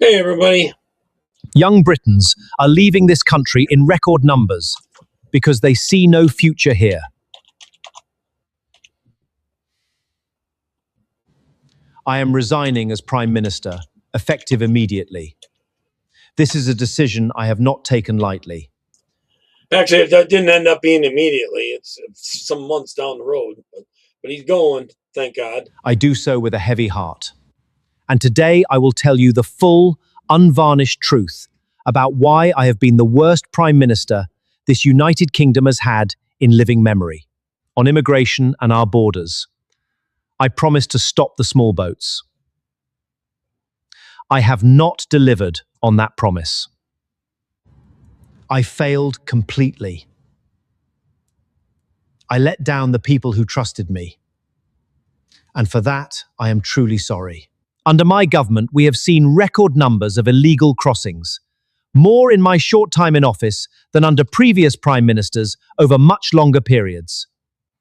Hey, everybody. Young Britons are leaving this country in record numbers because they see no future here. I am resigning as Prime Minister, effective immediately. This is a decision I have not taken lightly. Actually, that didn't end up being immediately. It's some months down the road, but he's going, thank God. I do so with a heavy heart. And today I will tell you the full, unvarnished truth about why I have been the worst Prime Minister this United Kingdom has had in living memory. On immigration and our borders, I promised to stop the small boats. I have not delivered on that promise. I failed completely. I let down the people who trusted me. And for that, I am truly sorry. Under my government, we have seen record numbers of illegal crossings, more in my short time in office than under previous prime ministers over much longer periods.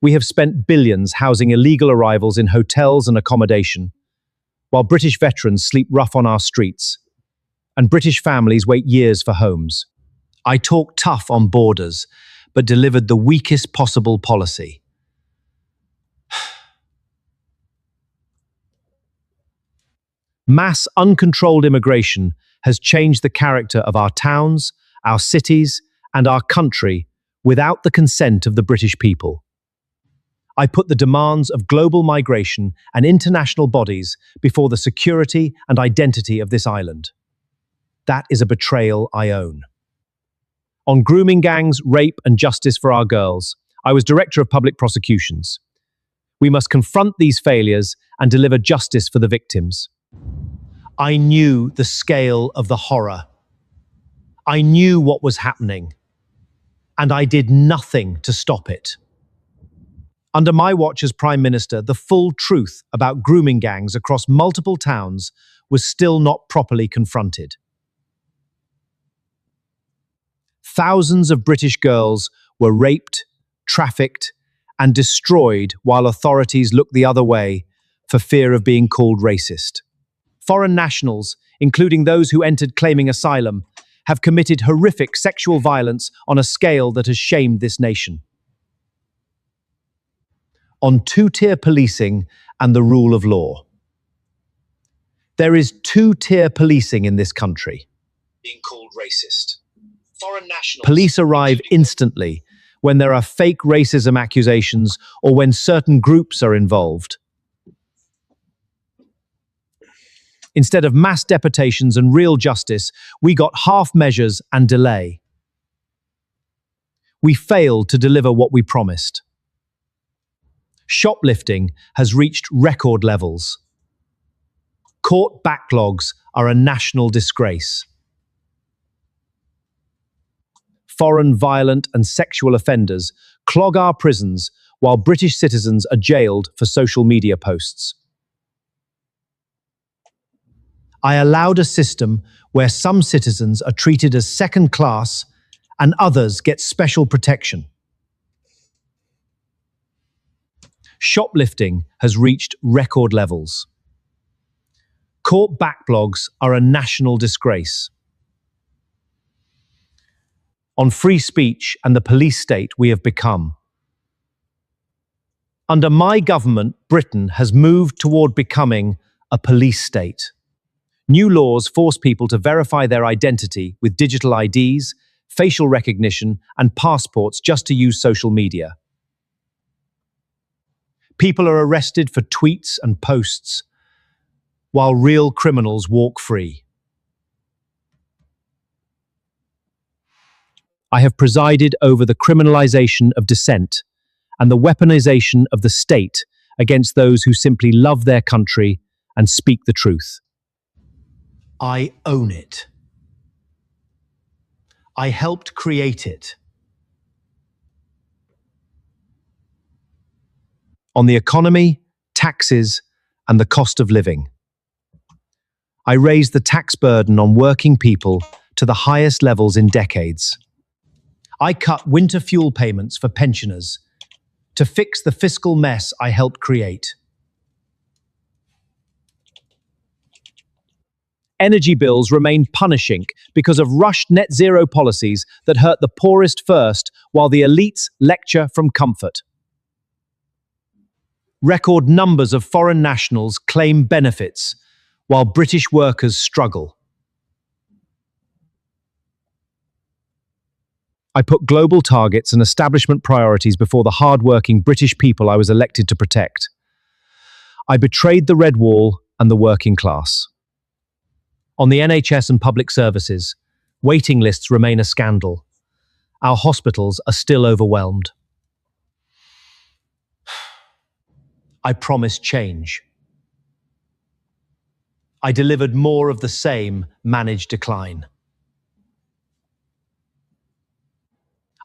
We have spent billions housing illegal arrivals in hotels and accommodation, while British veterans sleep rough on our streets, and British families wait years for homes. I talked tough on borders, but delivered the weakest possible policy. Mass uncontrolled immigration has changed the character of our towns, our cities, and our country without the consent of the British people. I put the demands of global migration and international bodies before the security and identity of this island. That is a betrayal I own. On grooming gangs, rape, and justice for our girls, I was Director of Public Prosecutions. We must confront these failures and deliver justice for the victims. I knew the scale of the horror. I knew what was happening, and I did nothing to stop it. Under my watch as Prime Minister, the full truth about grooming gangs across multiple towns was still not properly confronted. Thousands of British girls were raped, trafficked, and destroyed while authorities looked the other way for fear of being called racist. Foreign nationals, including those who entered claiming asylum, have committed horrific sexual violence on a scale that has shamed this nation. On two-tier policing and the rule of law. There is two-tier policing in this country. Being called racist. Foreign nationals. Police arrive instantly when there are fake racism accusations or when certain groups are involved. Instead of mass deportations and real justice, we got half measures and delay. We failed to deliver what we promised. Shoplifting has reached record levels. Court backlogs are a national disgrace. Foreign violent and sexual offenders clog our prisons while British citizens are jailed for social media posts. I allowed a system where some citizens are treated as second class and others get special protection. Shoplifting has reached record levels. Court backlogs are a national disgrace. On free speech and the police state we have become. Under my government, Britain has moved toward becoming a police state. New laws force people to verify their identity with digital IDs, facial recognition, and passports just to use social media. People are arrested for tweets and posts, while real criminals walk free. I have presided over the criminalization of dissent and the weaponization of the state against those who simply love their country and speak the truth. I own it. I helped create it. On the economy, taxes, and the cost of living. I raised the tax burden on working people to the highest levels in decades. I cut winter fuel payments for pensioners to fix the fiscal mess I helped create. Energy bills remained punishing because of rushed net zero policies that hurt the poorest first while the elites lecture from comfort. Record numbers of foreign nationals claim benefits while British workers struggle. I put global targets and establishment priorities before the hard-working British people I was elected to protect. I betrayed the Red Wall and the working class. On the NHS and public services, waiting lists remain a scandal. Our hospitals are still overwhelmed. I promised change. I delivered more of the same managed decline.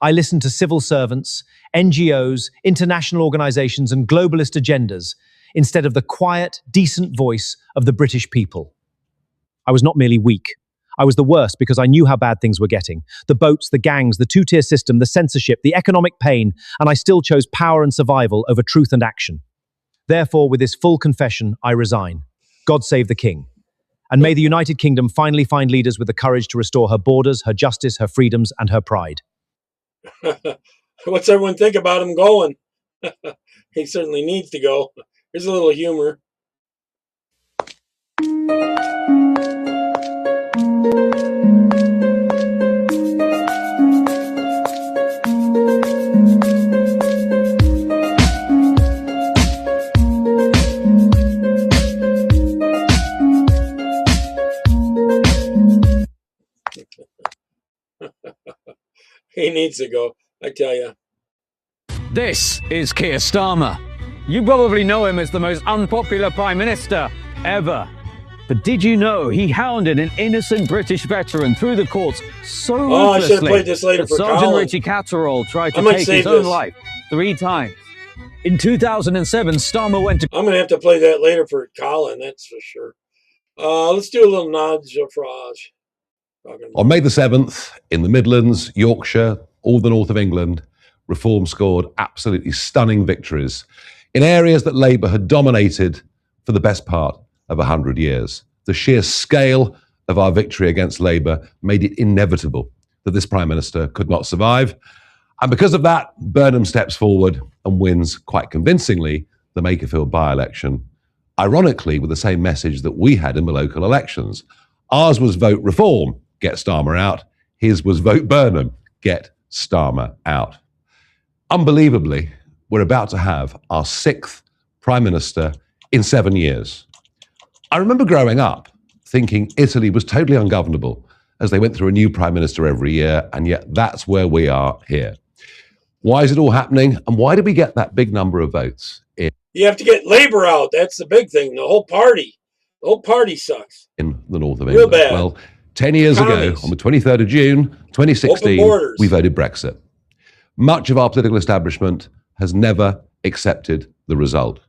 I listened to civil servants, NGOs, international organizations, and globalist agendas instead of the quiet, decent voice of the British people. I was not merely weak. I was the worst because I knew how bad things were getting. The boats, the gangs, the two-tier system, the censorship, the economic pain, and I still chose power and survival over truth and action. Therefore, with this full confession, I resign. God save the King. And may the United Kingdom finally find leaders with the courage to restore her borders, her justice, her freedoms, and her pride. What's everyone think about him going? He certainly needs to go. Here's a little humor. He needs to go, I tell you. This is Keir Starmer. You probably know him as the most unpopular Prime Minister ever. But did you know he hounded an innocent British veteran through the courts so I should have ruthlessly played this later that for Sergeant Colin. Richie Catterall tried I to might take save his own this. life 3 times. In 2007, Starmer went to I'm going to have to play that later for Colin, that's for sure. Let's do a little nudge of Raj. On May the 7th, in the Midlands, Yorkshire, all the north of England, Reform scored absolutely stunning victories in areas that Labour had dominated for the best part of 100 years. The sheer scale of our victory against Labour made it inevitable that this Prime Minister could not survive. And because of that, Burnham steps forward and wins quite convincingly the Makerfield by-election, ironically with the same message that we had in the local elections. Ours was vote reform, get Starmer out. His was vote Burnham, get Starmer out. Unbelievably, we're about to have our 6th Prime Minister in 7 years. I remember growing up thinking Italy was totally ungovernable as they went through a new Prime Minister every year, and yet that's where we are here. Why is it all happening, and why did we get that big number of votes You have to get Labour out. That's the big thing. The whole party sucks. in the north of Real England? bad. Well, 10 years ago, Commies. on the 23rd of June, Open 2016, borders. we voted Brexit. Much of our political establishment has never accepted the result.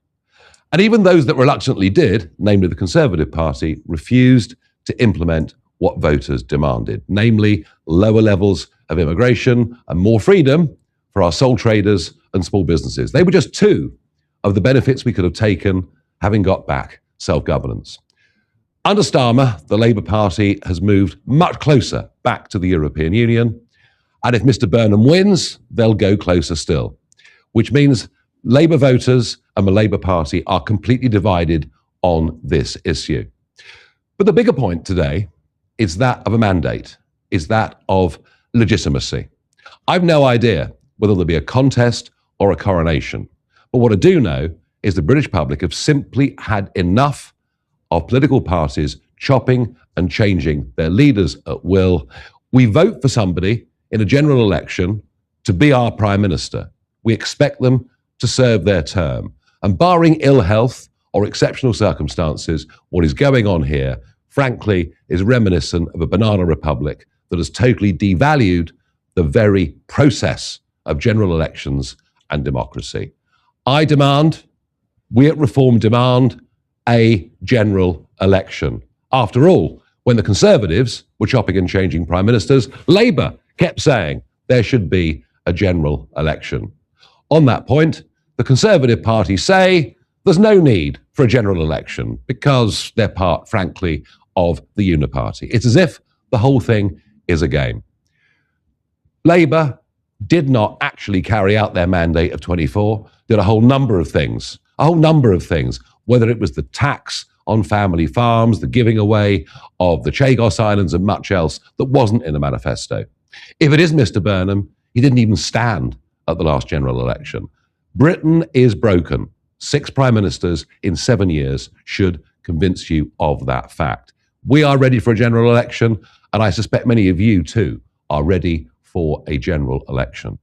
And even those that reluctantly did, namely the Conservative Party, refused to implement what voters demanded, namely lower levels of immigration and more freedom for our sole traders and small businesses. They were just 2 of the benefits we could have taken having got back self-governance. Under Starmer, the Labour Party has moved much closer back to the European Union. And if Mr. Burnham wins, they'll go closer still, which means Labour voters and the Labour Party are completely divided on this issue. But the bigger point today is that of a mandate, is that of legitimacy. I've no idea whether there'll be a contest or a coronation. But what I do know is the British public have simply had enough of political parties chopping and changing their leaders at will. We vote for somebody in a general election to be our Prime Minister. We expect them to serve their term. And barring ill health or exceptional circumstances, what is going on here, frankly, is reminiscent of a banana republic that has totally devalued the very process of general elections and democracy. We at Reform demand a general election. After all, when the Conservatives were chopping and changing prime ministers, Labour kept saying there should be a general election. On that point, the Conservative Party say there's no need for a general election because they're part, frankly, of the Uniparty. It's as if the whole thing is a game. Labour did not actually carry out their mandate of 24, did a whole number of things, whether it was the tax on family farms, the giving away of the Chagos Islands and much else that wasn't in the manifesto. If it is Mr. Burnham, he didn't even stand at the last general election. Britain is broken. 6 prime ministers in 7 years should convince you of that fact. We are ready for a general election, and I suspect many of you too are ready for a general election.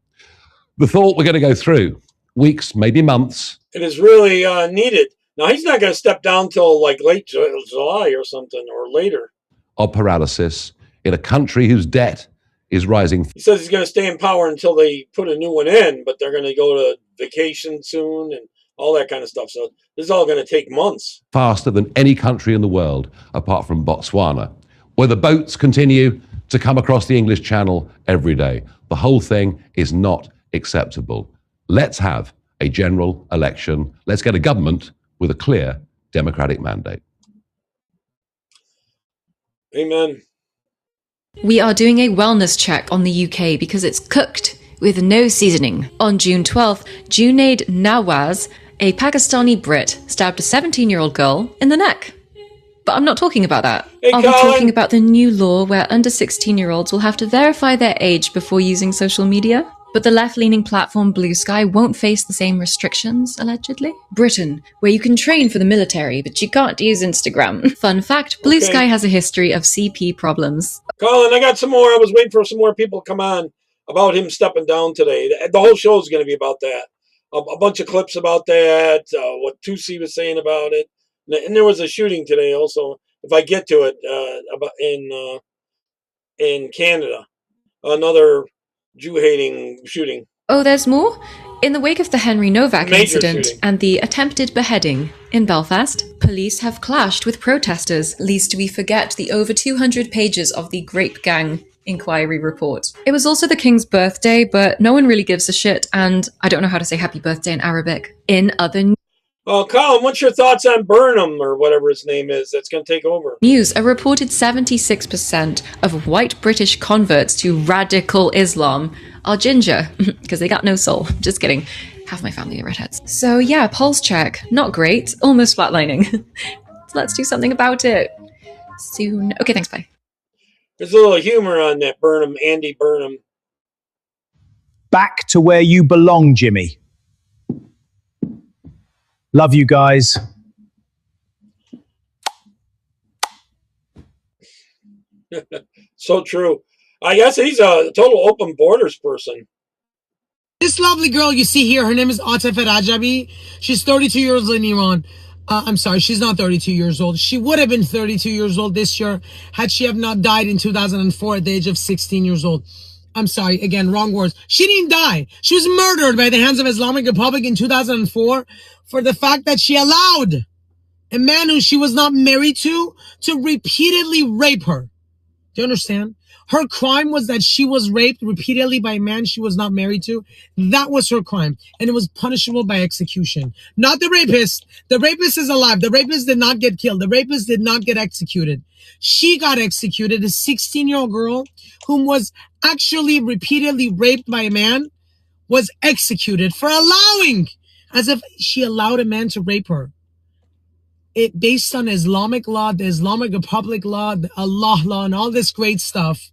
The thought we're going to go through weeks, maybe months. It is really needed. Now, he's not going to step down till like late July or something, or later. Of paralysis in a country whose debt is rising. He says he's going to stay in power until they put a new one in, but they're going to go to vacation soon and all that kind of stuff. So this is all going to take months. Faster than any country in the world, apart from Botswana, where the boats continue to come across the English Channel every day. The whole thing is not acceptable. Let's have a general election. Let's get a government with a clear democratic mandate. Amen. We are doing a wellness check on the UK because it's cooked with no seasoning. On June 12th, Junaid Nawaz, a Pakistani Brit, stabbed a 17-year-old girl in the neck. But I'm not talking about that. Hey, I'll be talking about the new law where under 16-year-olds will have to verify their age before using social media. But the left-leaning platform Blue Sky won't face the same restrictions, allegedly. Britain, where you can train for the military, but you can't use Instagram. Fun fact, Blue Sky has a history of CP problems. Colin, I got some more. I was waiting for some more people to come on about him stepping down today. The whole show is going to be about that. A bunch of clips about that, what Tusi was saying about it. And there was a shooting today also, if I get to it, about in Canada. Another Jew-hating shooting. Oh, there's more? In the wake of the Henry Novak incident shooting and the attempted beheading in Belfast, police have clashed with protesters, lest we forget the over 200 pages of the Grape Gang inquiry report. It was also the King's birthday, but no one really gives a shit, and I don't know how to say happy birthday in Arabic. In other Colin, what's your thoughts on Burnham, or whatever his name is, that's going to take over? news, a reported 76% of white British converts to radical Islam are ginger, because they got no soul. Just kidding. Half my family are redheads. So yeah, pulse check. Not great. Almost flatlining. So let's do something about it. Soon. Okay, thanks, bye. There's a little humor on that Burnham, Andy Burnham. Back to where you belong, Jimmy. Love you guys. So true. I guess he's a total open borders person. This lovely girl you see here, her name is Atefa Rajabi. She's 32 years old in Iran. I'm sorry, she's not 32 years old. She would have been 32 years old this year had she have not died in 2004 at the age of 16 years old. I'm sorry, again, wrong words. She didn't die. She was murdered by the hands of Islamic Republic in 2004 for the fact that she allowed a man who she was not married to repeatedly rape her. Do you understand? Her crime was that she was raped repeatedly by a man she was not married to. That was her crime. And it was punishable by execution. Not the rapist. The rapist is alive. The rapist did not get killed. The rapist did not get executed. She got executed, a 16-year-old girl whom was actually repeatedly raped by a man was executed for allowing, as if she allowed a man to rape her. It based on Islamic law, the Islamic Republic law, the Allah law, and all this great stuff.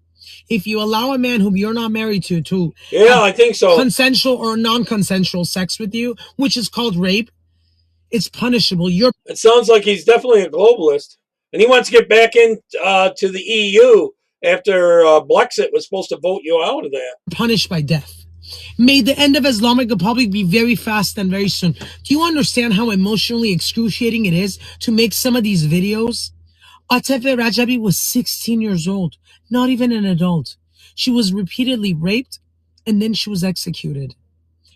If you allow a man whom you're not married to I think so, consensual or non-consensual sex with you, which is called rape, it's punishable. It sounds like he's definitely a globalist, and he wants to get back in to the EU after Brexit was supposed to vote you out of that. Punished by death. May the end of Islamic Republic be very fast and very soon. Do you understand how emotionally excruciating it is to make some of these videos? Atefa Rajabi was 16 years old, not even an adult. She was repeatedly raped, and then she was executed.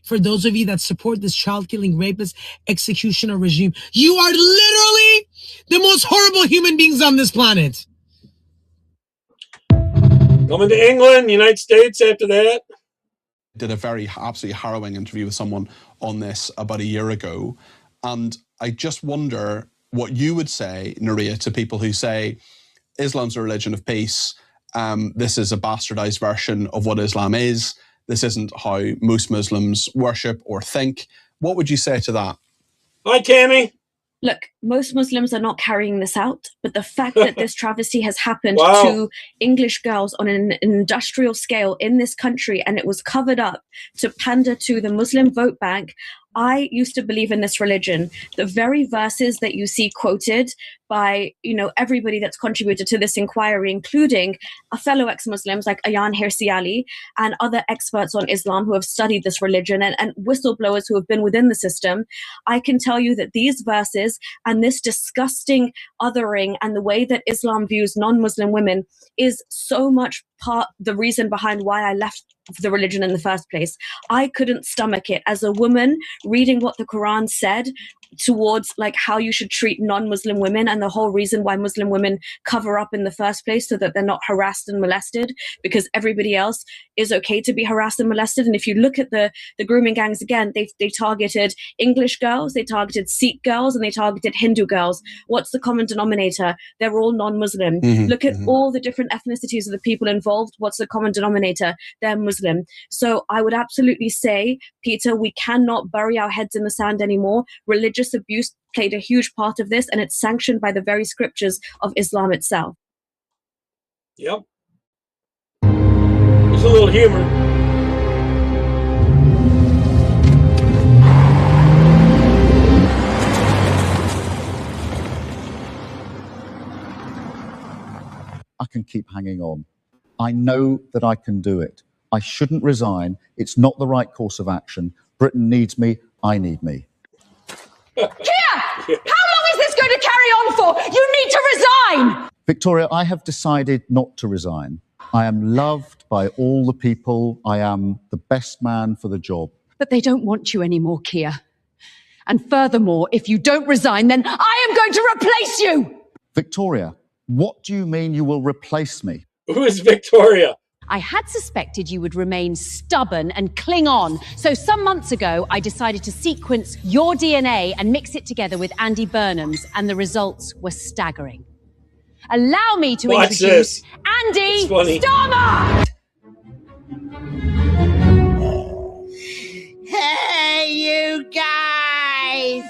For those of you that support this child-killing rapist executioner regime, you are literally the most horrible human beings on this planet. Coming to England, United States after that. Did a very absolutely harrowing interview with someone on this about a year ago. And I just wonder what you would say, Nuria, to people who say Islam's a religion of peace. This is a bastardized version of what Islam is. This isn't how most Muslims worship or think. What would you say to that? Hi, Tammy. Look, most Muslims are not carrying this out, but the fact that this travesty has happened Wow. to English girls on an industrial scale in this country, and it was covered up to pander to the Muslim vote bank. I used to believe in this religion. The very verses that you see quoted by, everybody that's contributed to this inquiry, including a fellow ex-Muslims like Ayan Hirsi Ali and other experts on Islam who have studied this religion and whistleblowers who have been within the system, I can tell you that these verses and this disgusting othering and the way that Islam views non-Muslim women is so much the reason behind why I left the religion in the first place. I couldn't stomach it as a woman reading what the Quran said towards like how you should treat non-Muslim women, and the whole reason why Muslim women cover up in the first place so that they're not harassed and molested, because everybody else is okay to be harassed and molested. And if you look at the grooming gangs again, they targeted English girls, they targeted Sikh girls, and they targeted Hindu girls. What's the common denominator? They're all non-Muslim. Look at all the different ethnicities of the people involved. What's the common denominator? They're Muslim. So I would absolutely say, Peter, we cannot bury our heads in the sand anymore. Religious abuse played a huge part of this, and it's sanctioned by the very scriptures of Islam itself. Yep. There's a little humor. I can keep hanging on. I know that I can do it. I shouldn't resign. It's not the right course of action. Britain needs me. I need me. Keir! How long is this going to carry on for? You need to resign! Victoria, I have decided not to resign. I am loved by all the people. I am the best man for the job. But they don't want you anymore, Keir. And furthermore, if you don't resign, then I am going to replace you! Victoria, what do you mean you will replace me? Who is Victoria? I had suspected you would remain stubborn and cling on, so some months ago I decided to sequence your DNA and mix it together with Andy Burnham's, and the results were staggering. Allow me to introduce Andy Starmer! Hey, you guys!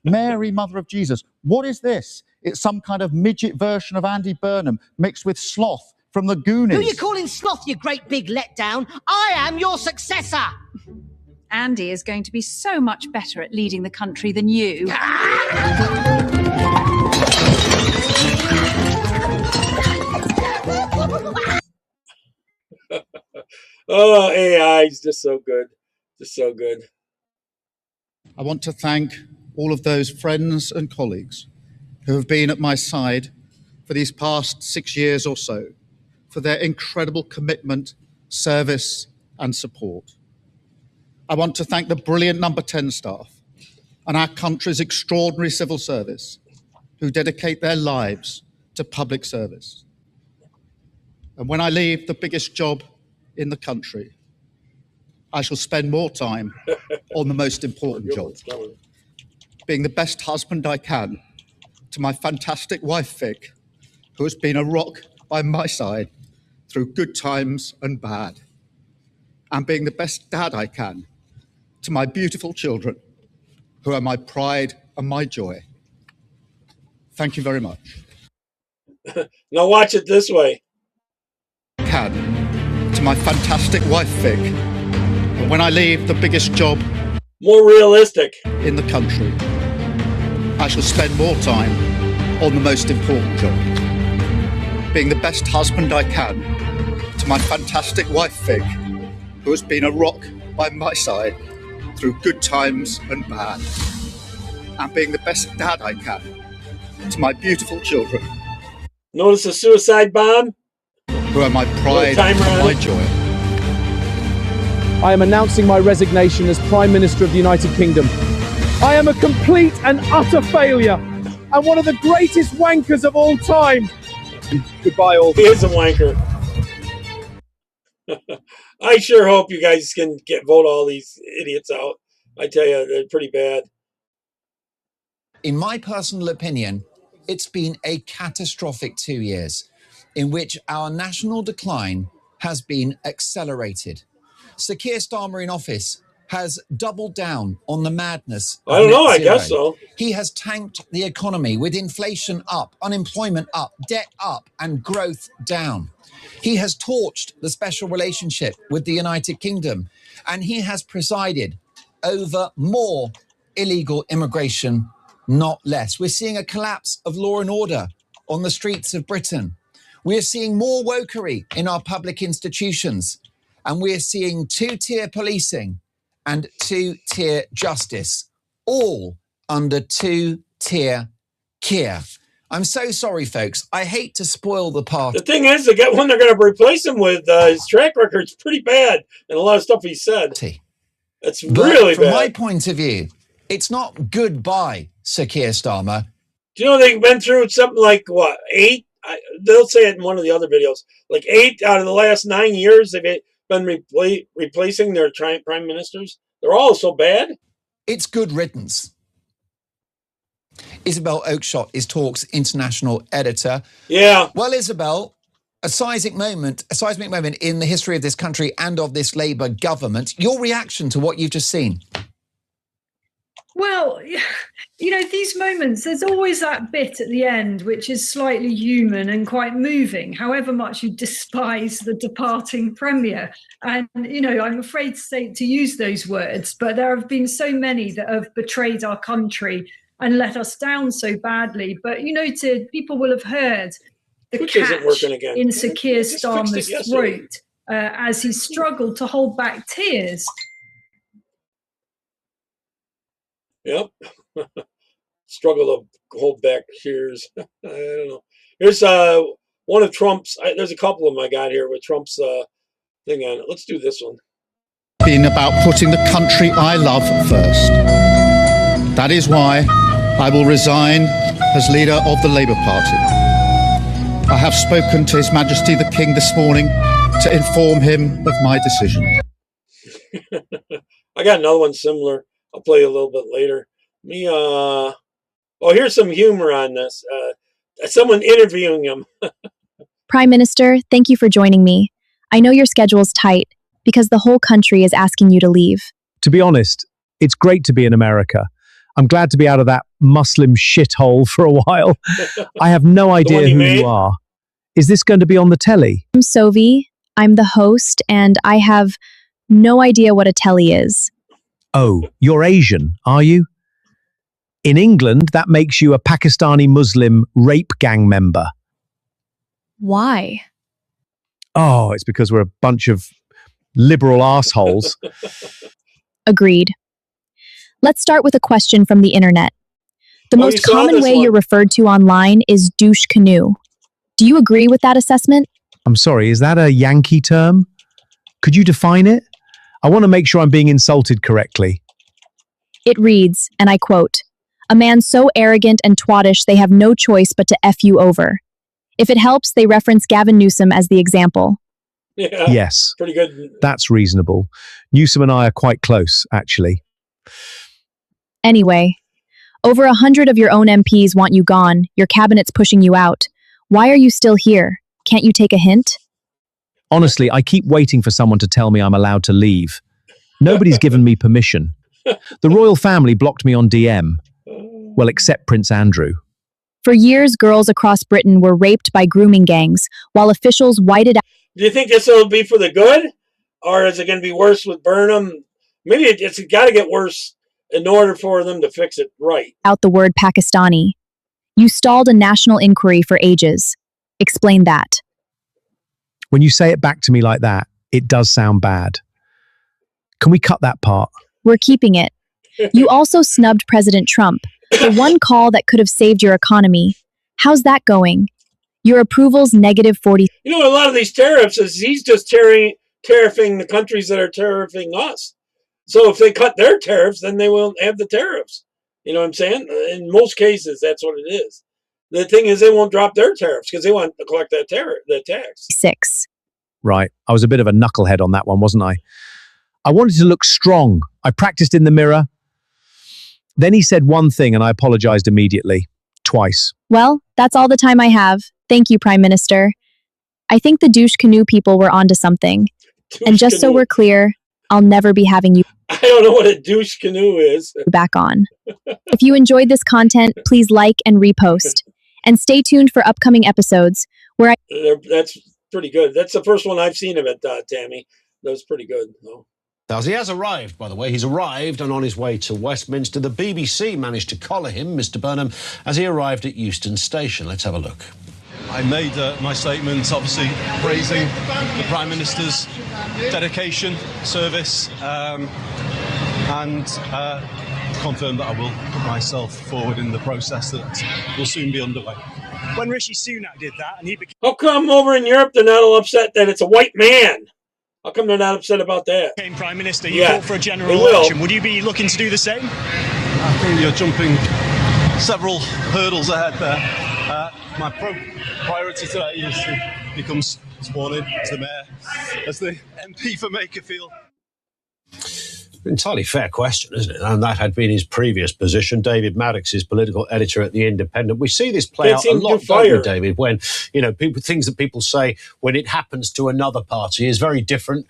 Mary, Mother of Jesus, what is this? It's some kind of midget version of Andy Burnham mixed with Sloth from the Goonies. Who you calling sloth, you great big letdown? I am your successor! Andy is going to be so much better at leading the country than you. Oh, AI is just so good. Just so good. I want to thank all of those friends and colleagues who have been at my side for these past 6 years or so, for their incredible commitment, service, and support. I want to thank the brilliant Number 10 staff and our country's extraordinary civil service who dedicate their lives to public service. And when I leave the biggest job in the country, I shall spend more time on the most important job, being the best husband I can to my fantastic wife, Vic, who has been a rock by my side through good times and bad, and being the best dad I can to my beautiful children, who are my pride and my joy. Thank you very much. Now watch it this way. Can to my fantastic wife, Vic, and when I leave the biggest job more realistic in the country, I shall spend more time on the most important job, being the best husband I can to my fantastic wife, Vic, who has been a rock by my side through good times and bad, and being the best dad I can to my beautiful children. Notice the suicide bomb? Who are my pride and my joy. I am announcing my resignation as Prime Minister of the United Kingdom. I am a complete and utter failure and one of the greatest wankers of all time. Goodbye, all. He is a wanker. I sure hope you guys can vote all these idiots out. I tell you, they're pretty bad. In my personal opinion, it's been a catastrophic 2 years in which our national decline has been accelerated. Sir Keir Starmer in office has doubled down on the madness of I don't know. net I zero. guess so. He has tanked the economy with inflation up, unemployment up, debt up, and growth down. He has torched the special relationship with the United Kingdom, and he has presided over more illegal immigration, not less. We're seeing a collapse of law and order on the streets of Britain. We're seeing more wokery in our public institutions, and we're seeing two-tier policing and two-tier justice, all under two-tier Keir. I'm so sorry, folks. I hate to spoil the party. The thing is, they're going to replace him with, his track record's pretty bad and a lot of stuff he said. It's really From bad. my point of view, it's not goodbye, Sir Keir Starmer. Do you know they've been through something like, what, 8? They'll say it in one of the other videos. Like 8 out of the last 9 years, they've been replacing their prime ministers. They're all so bad. It's good riddance. Isabel Oakeshott is Talk's international editor. Yeah. Well, Isabel, a seismic moment in the history of this country and of this Labour government. Your reaction to what you've just seen? Well, you know, these moments, there's always that bit at the end which is slightly human and quite moving, however much you despise the departing Premier. And, you know, I'm afraid to use those words, but there have been so many that have betrayed our country and let us down so badly. But, you know, people will have heard the catch in Sir Keir Starmer's throat as he struggled to hold back tears. Yep. Struggle to hold back tears. I don't know. Here's one of Trump's. There's a couple of them I got here with Trump's thing on it. Let's do this one. Been about putting the country I love first. That is why I will resign as leader of the Labour Party. I have spoken to His Majesty the King this morning to inform him of my decision. I got another one similar. I'll play a little bit later. Here's some humor on this. Someone interviewing him. Prime Minister, thank you for joining me. I know your schedule's tight because the whole country is asking you to leave. To be honest, it's great to be in America. I'm glad to be out of that Muslim shithole for a while. I have no idea who you are. Is this going to be on the telly? I'm Sovi. I'm the host, and I have no idea what a telly is. Oh, you're Asian, are you? In England, that makes you a Pakistani Muslim rape gang member. Why? Oh, it's because we're a bunch of liberal assholes. Agreed. Let's start with a question from the internet. The most common way you're referred to online is douche canoe. Do you agree with that assessment? I'm sorry, is that a Yankee term? Could you define it? I want to make sure I'm being insulted correctly. It reads, and I quote, "A man so arrogant and twattish they have no choice but to F you over." If it helps, they reference Gavin Newsom as the example. Yeah, yes, pretty good. That's reasonable. Newsom and I are quite close, actually. Anyway, over 100 of your own MPs want you gone. Your cabinet's pushing you out. Why are you still here? Can't you take a hint? Honestly, I keep waiting for someone to tell me I'm allowed to leave. Nobody's given me permission. The royal family blocked me on DM. Well, except Prince Andrew. For years, girls across Britain were raped by grooming gangs, while officials whited out. Do you think this will be for the good? Or is it going to be worse with Burnham? Maybe it's got to get worse in order for them to fix it right. Out the word Pakistani. You stalled a national inquiry for ages. Explain that. When you say it back to me like that, it does sound bad. Can we cut that part? We're keeping it. You also snubbed President Trump, the one call that could have saved your economy. How's that going? Your approval's negative 40. You know, a lot of these tariffs is he's just tariffing the countries that are tariffing us. So if they cut their tariffs, then they won't have the tariffs. You know what I'm saying? In most cases, that's what it is. The thing is, they won't drop their tariffs because they want to collect that tax. 6. Right. I was a bit of a knucklehead on that one, wasn't I? I wanted to look strong. I practiced in the mirror. Then he said one thing and I apologized immediately. Twice. Well, that's all the time I have. Thank you, Prime Minister. I think the douche canoe people were onto something. And just so we're clear, I'll never be having you I don't know what a douche canoe is. back on. If you enjoyed this content, please like and repost. And stay tuned for upcoming episodes where That's pretty good. That's the first one I've seen of it, Tammy. That was pretty good. Oh. He has arrived, by the way. He's arrived and on his way to Westminster. The BBC managed to collar him, Mr. Burnham, as he arrived at Euston Station. Let's have a look. I made my statement, obviously praising the Prime Minister's dedication, service, and confirmed that I will put myself forward in the process that will soon be underway. When Rishi Sunak did that, and he became... How come over in Europe they're not all upset that it's a white man? How come they're not upset about that? Became Prime Minister, you fought for a general they will. election. Would you be looking to do the same? I think you're jumping several hurdles ahead there. My priority today is to become sworn in as the mayor, as the MP for Makerfield. Entirely fair question, isn't it? And that had been his previous position. David Maddox is political editor at The Independent. We see this play out a lot, don't we, David, when, things that people say when it happens to another party is very different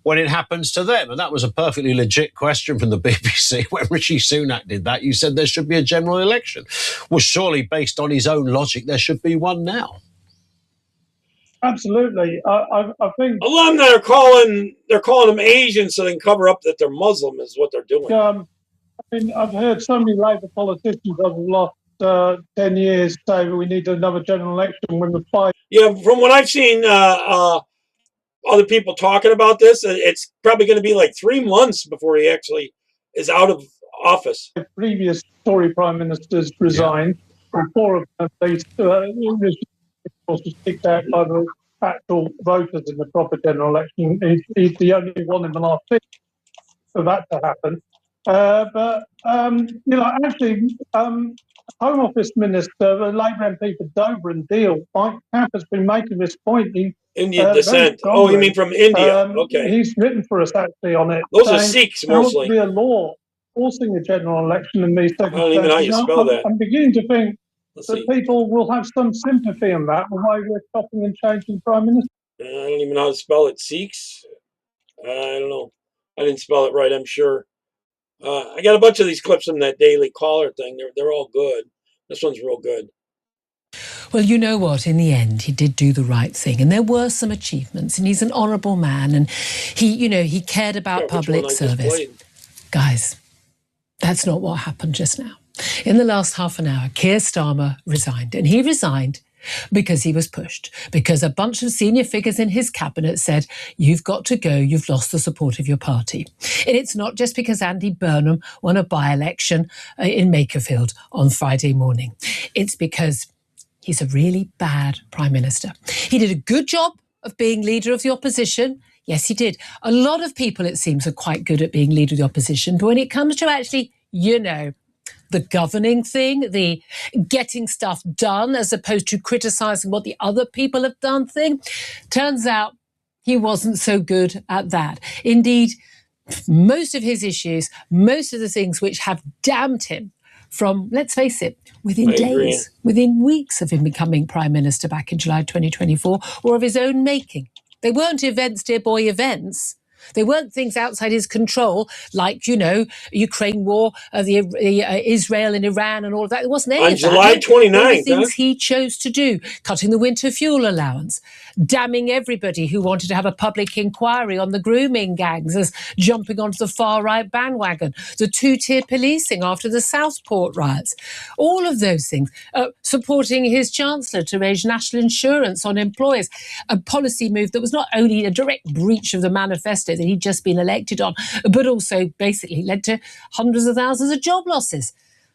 when it happens to them. And that was a perfectly legit question from the BBC. When Rishi Sunak did that, you said there should be a general election. Well, surely, based on his own logic, there should be one now. Absolutely. I think a lot of them they're calling them Asian so they can cover up that they're Muslim is what they're doing. I've heard so many Labour politicians over the last 10 years say we need another general election when the fight. Yeah, from what I've seen, other people talking about this, it's probably going to be like 3 months before he actually is out of office. The previous Tory prime ministers resigned, and 4 of them, they was kicked out by the actual voters in the proper general election. He's the only one in the last 6 for that to happen. Home Office Minister, the Labour MP for Dover and Deal, Mike Capp, has been making this point. Indian descent. Oh, you mean from India? Okay. He's written for us actually on it. Those are Sikhs mostly. There ought to be a law forcing a general election in these circumstances. I don't even know how you spell that. I'm beginning to think that people will have some sympathy in that, the way we're chopping and changing Prime Minister. I don't even know how to spell it. Sikhs? I don't know. I didn't spell it right, I'm sure. I got a bunch of these clips from that Daily Caller thing. They're all good. This one's real good. Well, you know what? In the end, he did do the right thing, and there were some achievements. And he's an honourable man, and he cared about public service. Guys, that's not what happened just now. In the last half an hour, Keir Starmer resigned, and he resigned because he was pushed, because a bunch of senior figures in his cabinet said, you've got to go, you've lost the support of your party. And it's not just because Andy Burnham won a by-election in Makerfield on Friday morning. It's because he's a really bad Prime Minister. He did a good job of being leader of the opposition. Yes, he did. A lot of people, it seems, are quite good at being leader of the opposition. But when it comes to actually, the governing thing, the getting stuff done as opposed to criticising what the other people have done thing, turns out he wasn't so good at that. Indeed, most of his issues, most of the things which have damned him from, let's face it, within days, within weeks of him becoming Prime Minister back in July 2024, were of his own making. They weren't events, dear boy, events. They weren't things outside his control, like, Ukraine war, Israel and Iran and all of that. It wasn't any of that. On July 29th. The things he chose to do, cutting the winter fuel allowance, damning everybody who wanted to have a public inquiry on the grooming gangs as jumping onto the far-right bandwagon, the two-tier policing after the Southport riots, all of those things, supporting his Chancellor to raise national insurance on employers, a policy move that was not only a direct breach of the manifesto that he'd just been elected on, but also basically led to hundreds of thousands of job losses.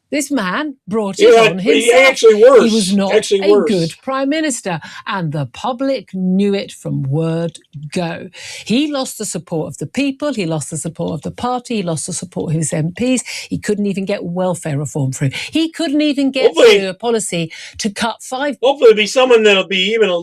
This man brought it on himself. He was not a good Prime Minister, and the public knew it from word go. He lost the support of the people, he lost the support of the party, he lost the support of his MPs. He couldn't even get welfare reform through. He couldn't even get through a policy to cut 5... Hopefully it'll be someone that'll be even a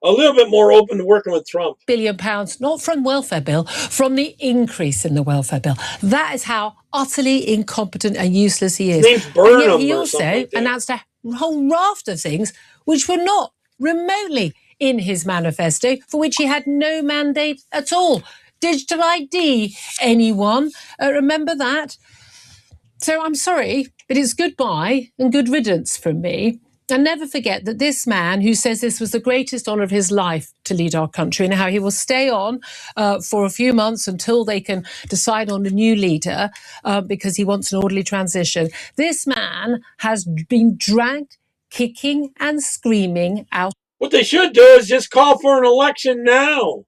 a little bit more open to working with Trump. £1 billion, not from welfare bill, from the increase in the welfare bill. That is how utterly incompetent and useless he is. His name's Burnham, and yet he or also something like that. announced a whole raft of things which were not remotely in his manifesto, for which he had no mandate at all. Digital ID, anyone? Remember that? So I'm sorry, but it's goodbye and good riddance from me. And never forget that this man who says this was the greatest honour of his life to lead our country, and how he will stay on for a few months until they can decide on a new leader because he wants an orderly transition. This man has been dragged kicking and screaming out. What they should do is just call for an election now.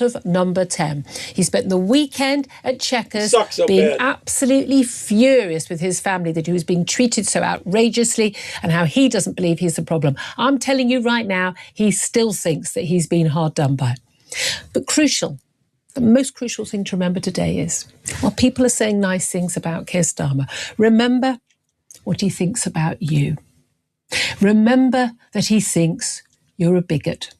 Of number 10. He spent the weekend at Chequers being absolutely furious with his family that he was being treated so outrageously and how he doesn't believe he's the problem. I'm telling you right now, he still thinks that he's been hard done by. But crucial, the most crucial thing to remember today is, while people are saying nice things about Keir Starmer, remember what he thinks about you. Remember that he thinks you're a bigot.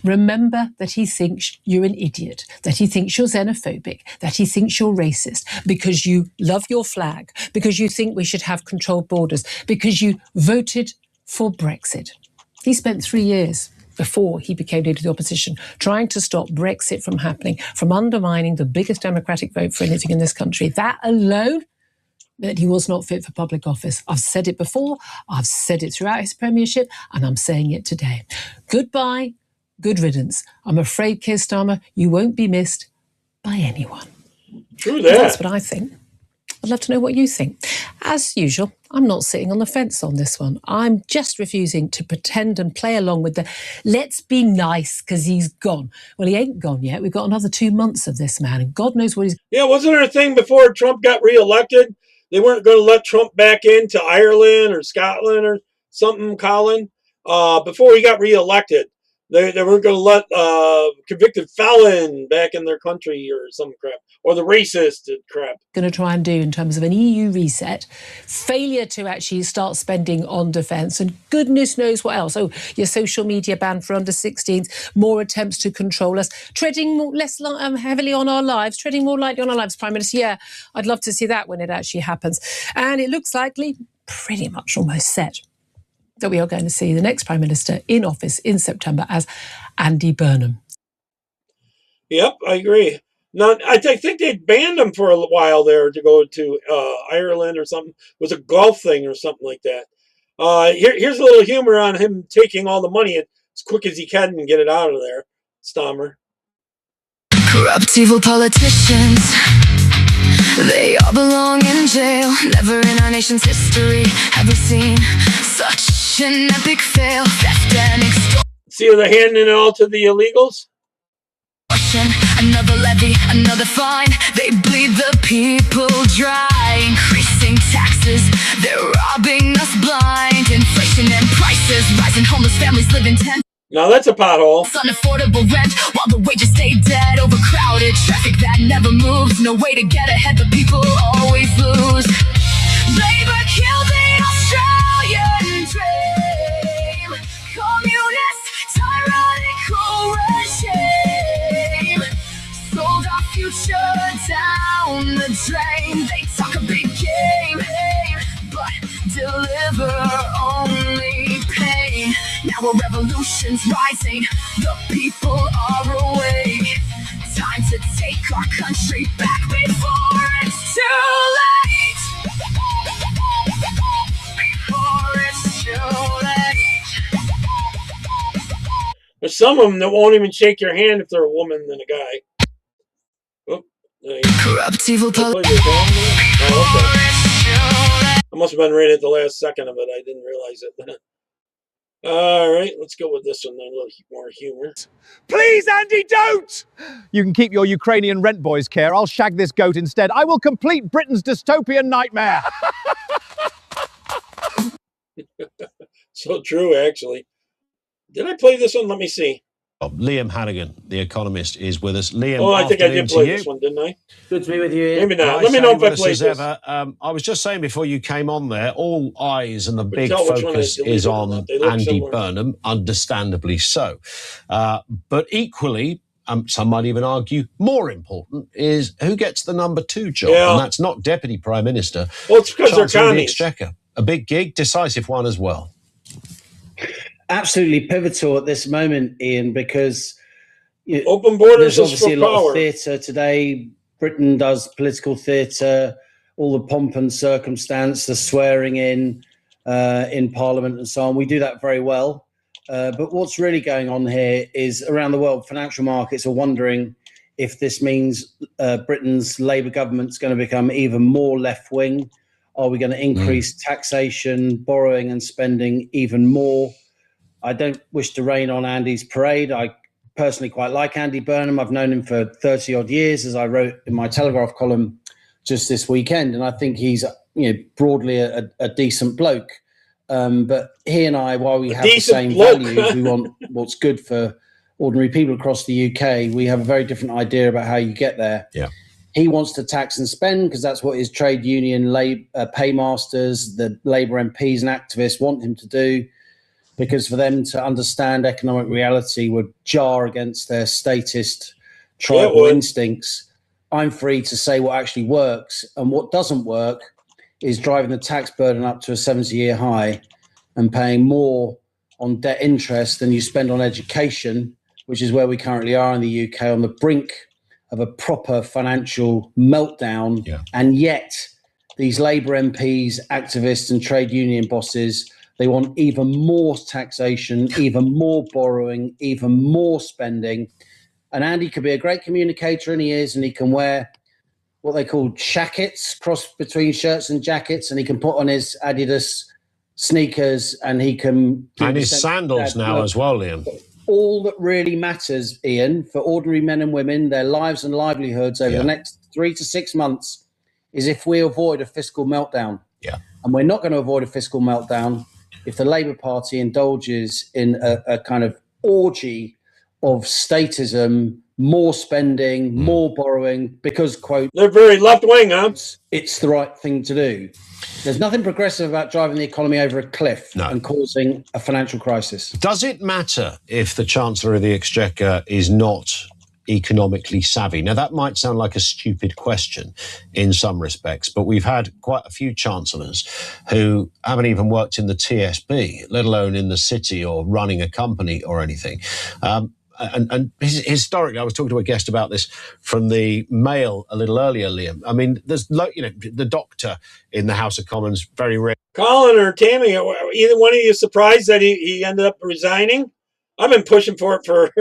Remember that he thinks you're an idiot, that he thinks you're xenophobic, that he thinks you're racist, because you love your flag, because you think we should have controlled borders, because you voted for Brexit. He spent 3 years before he became leader of the opposition trying to stop Brexit from happening, from undermining the biggest democratic vote for anything in this country. That alone that he was not fit for public office. I've said it before, I've said it throughout his premiership, and I'm saying it today. Goodbye. Good riddance. I'm afraid, Keir Starmer, you won't be missed by anyone. True that. That's what I think. I'd love to know what you think. As usual, I'm not sitting on the fence on this one. I'm just refusing to pretend and play along with the let's be nice because he's gone. Well, he ain't gone yet. We've got another 2 months of this man, and God knows what he's... Yeah, wasn't there a thing before Trump got reelected? They weren't going to let Trump back into Ireland or Scotland or something, Colin, before he got reelected. They weren't going to let convicted felon back in their country or some crap, or the racist crap. Going to try and do in terms of an EU reset, failure to actually start spending on defence, and goodness knows what else. Oh, your social media ban for under 16s, more attempts to control us, treading less heavily on our lives, treading more lightly on our lives, Prime Minister. Yeah, I'd love to see that when it actually happens. And it looks likely, pretty much almost set, that we are going to see the next Prime Minister in office in September as Andy Burnham. Yep, I agree. Now, I think they banned him for a while there to go to Ireland or something. It was a golf thing or something like that. Here's a little humor on him taking all the money as quick as he can and get it out of there, Starmer. Corrupt, evil politicians, they all belong in jail. Never in our nation's history have we seen such an epic fail. Theft and extortion. See how they're handing it all to the illegals? Another levy, another fine. They bleed the people dry. Increasing taxes, they're robbing us blind. Inflation and prices rising, homeless families live in tents. Now that's a pothole. Unaffordable rent while the wages stay dead. Overcrowded traffic that never moves. No way to get ahead, but people always lose. Labor killed the Australian dream. Communist, tyrannical regime sold our future down the drain. They talk a big game, but deliver only pain. Now a revolution's rising, the people are awake. Time to take our country back before it's too late. Before it's too late. There's some of them that won't even shake your hand if they're a woman than a guy. Oh, corrupt, evil politicians. I must have been right at the last second of it. I didn't realize it. All right, let's go with this one then. A little more humor. Please, Andy, don't! You can keep your Ukrainian rent boys, Keir. I'll shag this goat instead. I will complete Britain's dystopian nightmare. So true, actually. Did I play this one? Let me see. Liam Hannigan, the economist, is with us. Liam, Oh, I think I afternoon did to play you. this one, didn't I? Good to be with you, Ian. Maybe not. Nice Let me to know have if you I with us played as this. ever. I was just saying before you came on there, all eyes and the big tell which one I focus deleted is or on not. They look Andy similar. Burnham, understandably so. But equally, some might even argue more important is who gets the number 2 job. Yeah. And that's not Deputy Prime Minister. Well, it's because they're Chancellor of the commies. Exchequer. A big gig, decisive one as well. Absolutely pivotal at this moment, Ian, because open borders there's obviously is a for lot power. of theatre today. Britain does political theatre, all the pomp and circumstance, the swearing in Parliament and so on. We do that very well. But what's really going on here is around the world, financial markets are wondering if this means Britain's Labour government's going to become even more left-wing. Are we going to increase taxation, borrowing and spending even more? I don't wish to rain on Andy's parade. I personally quite like Andy Burnham. I've known him for 30 odd years, as I wrote in my Telegraph column just this weekend. And I think he's, broadly a decent bloke. But he and I, while we have the same values, we want what's good for ordinary people across the UK. We have a very different idea about how you get there. Yeah. He wants to tax and spend because that's what his trade union paymasters, the Labour MPs and activists want him to do, because for them to understand economic reality would jar against their statist tribal instincts. I'm free to say what actually works, and what doesn't work is driving the tax burden up to a 70-year high and paying more on debt interest than you spend on education, which is where we currently are in the UK, on the brink of a proper financial meltdown. Yeah. And yet these Labour MPs, activists and trade union bosses, they want even more taxation, even more borrowing, even more spending. And Andy could be a great communicator, and he is, and he can wear what they call shackets, cross between shirts and jackets, and he can put on his Adidas sneakers, and he can... And his sandals now as well, Liam. All that really matters, Ian, for ordinary men and women, their lives and livelihoods over the next 3 to 6 months, is if we avoid a fiscal meltdown. Yeah. And we're not going to avoid a fiscal meltdown if the Labour Party indulges in a kind of orgy of statism, more spending, more borrowing, because, quote, they're very left-wing, huh? It's the right thing to do. There's nothing progressive about driving the economy over a cliff and causing a financial crisis. Does it matter if the Chancellor of the Exchequer is not economically savvy? Now, that might sound like a stupid question in some respects, but we've had quite a few chancellors who haven't even worked in the TSB, let alone in the city or running a company or anything. And historically, I was talking to a guest about this from the Mail a little earlier, Liam. I mean, there's, the doctor in the House of Commons, very rare. Colin or Tammy, either one of you surprised that he ended up resigning? I've been pushing for it for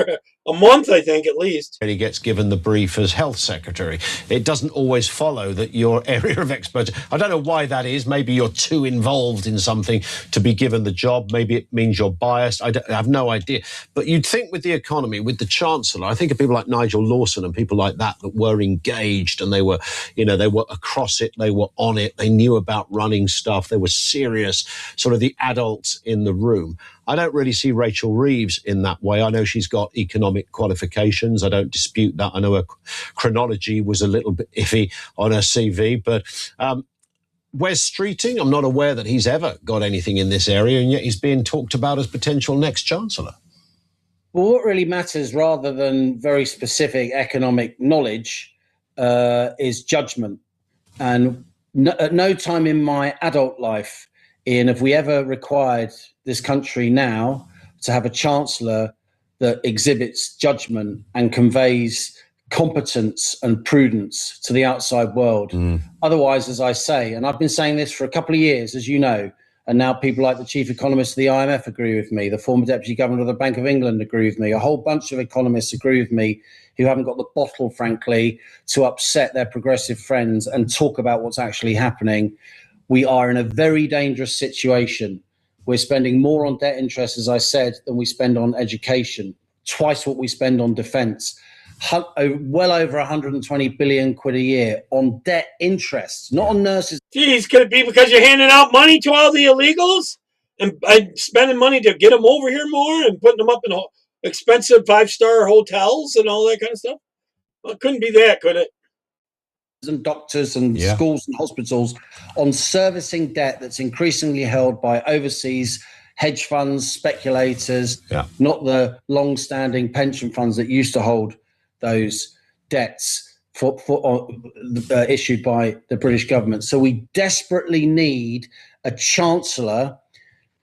a month, I think, at least. He gets given the brief as health secretary. It doesn't always follow that your area of expertise. I don't know why that is. Maybe you're too involved in something to be given the job. Maybe it means you're biased. I have no idea. But you'd think with the economy, with the Chancellor, I think of people like Nigel Lawson and people like that were engaged, and they were across it. They were on it. They knew about running stuff. They were serious, sort of the adults in the room. I don't really see Rachel Reeves in that way. I know she's got economic qualifications. I don't dispute that. I know her chronology was a little bit iffy on her CV. But Wes Streeting, I'm not aware that he's ever got anything in this area, and yet he's being talked about as potential next Chancellor. Well, what really matters, rather than very specific economic knowledge, is judgment. And at no time in my adult life, Ian, have we ever required this country now to have a chancellor that exhibits judgment and conveys competence and prudence to the outside world. Otherwise, as I say, and I've been saying this for a couple of years, as you know, and now people like the chief economist of the IMF agree with me, the former deputy governor of the Bank of England agree with me, a whole bunch of economists agree with me who haven't got the bottle, frankly, to upset their progressive friends and talk about what's actually happening. We are in a very dangerous situation. We're spending more on debt interest, as I said, than we spend on education, twice what we spend on defence, well over 120 billion quid a year on debt interest, not on nurses. Geez, could it be because you're handing out money to all the illegals and spending money to get them over here more and putting them up in expensive 5-star hotels and all that kind of stuff? Well, it couldn't be that, could it? And doctors and schools and hospitals on servicing debt that's increasingly held by overseas hedge funds, speculators, not the long-standing pension funds that used to hold those debts issued by the British government. So we desperately need a chancellor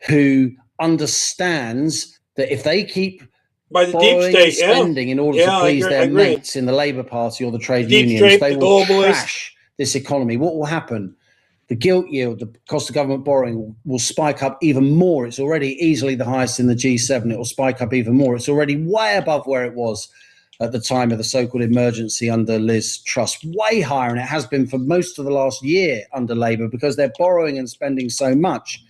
who understands that if they keep by the borrowing deep state, and spending in order to please their mates in the Labour Party or the trade unions, they will crash this economy. What will happen? The gilt yield, the cost of government borrowing, will spike up even more. It's already easily the highest in the G7. It will spike up even more. It's already way above where it was at the time of the so-called emergency under Liz Truss, way higher, and it has been for most of the last year under Labour because they're borrowing and spending so much.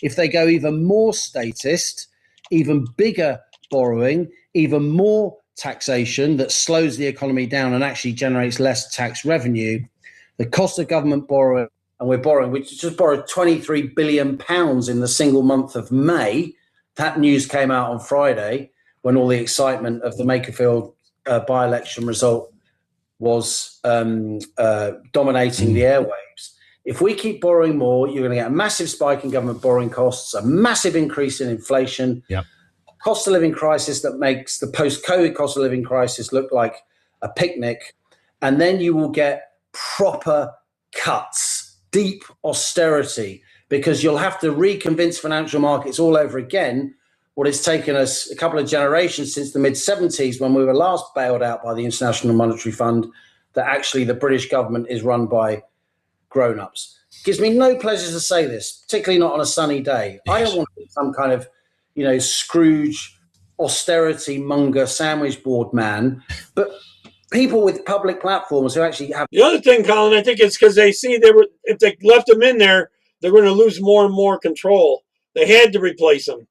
If they go even more statist, even bigger borrowing, even more taxation that slows the economy down and actually generates less tax revenue, the cost of government borrowing, and we just borrowed £23 billion in the single month of May. That news came out on Friday when all the excitement of the Makerfield by-election result was dominating the airwaves. If we keep borrowing more, you're going to get a massive spike in government borrowing costs, a massive increase in inflation, cost of living crisis that makes the post-COVID cost of living crisis look like a picnic, and then you will get proper cuts, deep austerity, because you'll have to reconvince financial markets all over again what it's taken us a couple of generations since the mid-70s when we were last bailed out by the International Monetary Fund, that actually the British government is run by grown-ups. It gives me no pleasure to say this, particularly not on a sunny day. Yes. I don't want to be some kind of, Scrooge austerity monger sandwich board man, but people with public platforms who actually have... The other thing, Colin, I think it's because they see if they left them in there, they're going to lose more and more control. They had to replace them.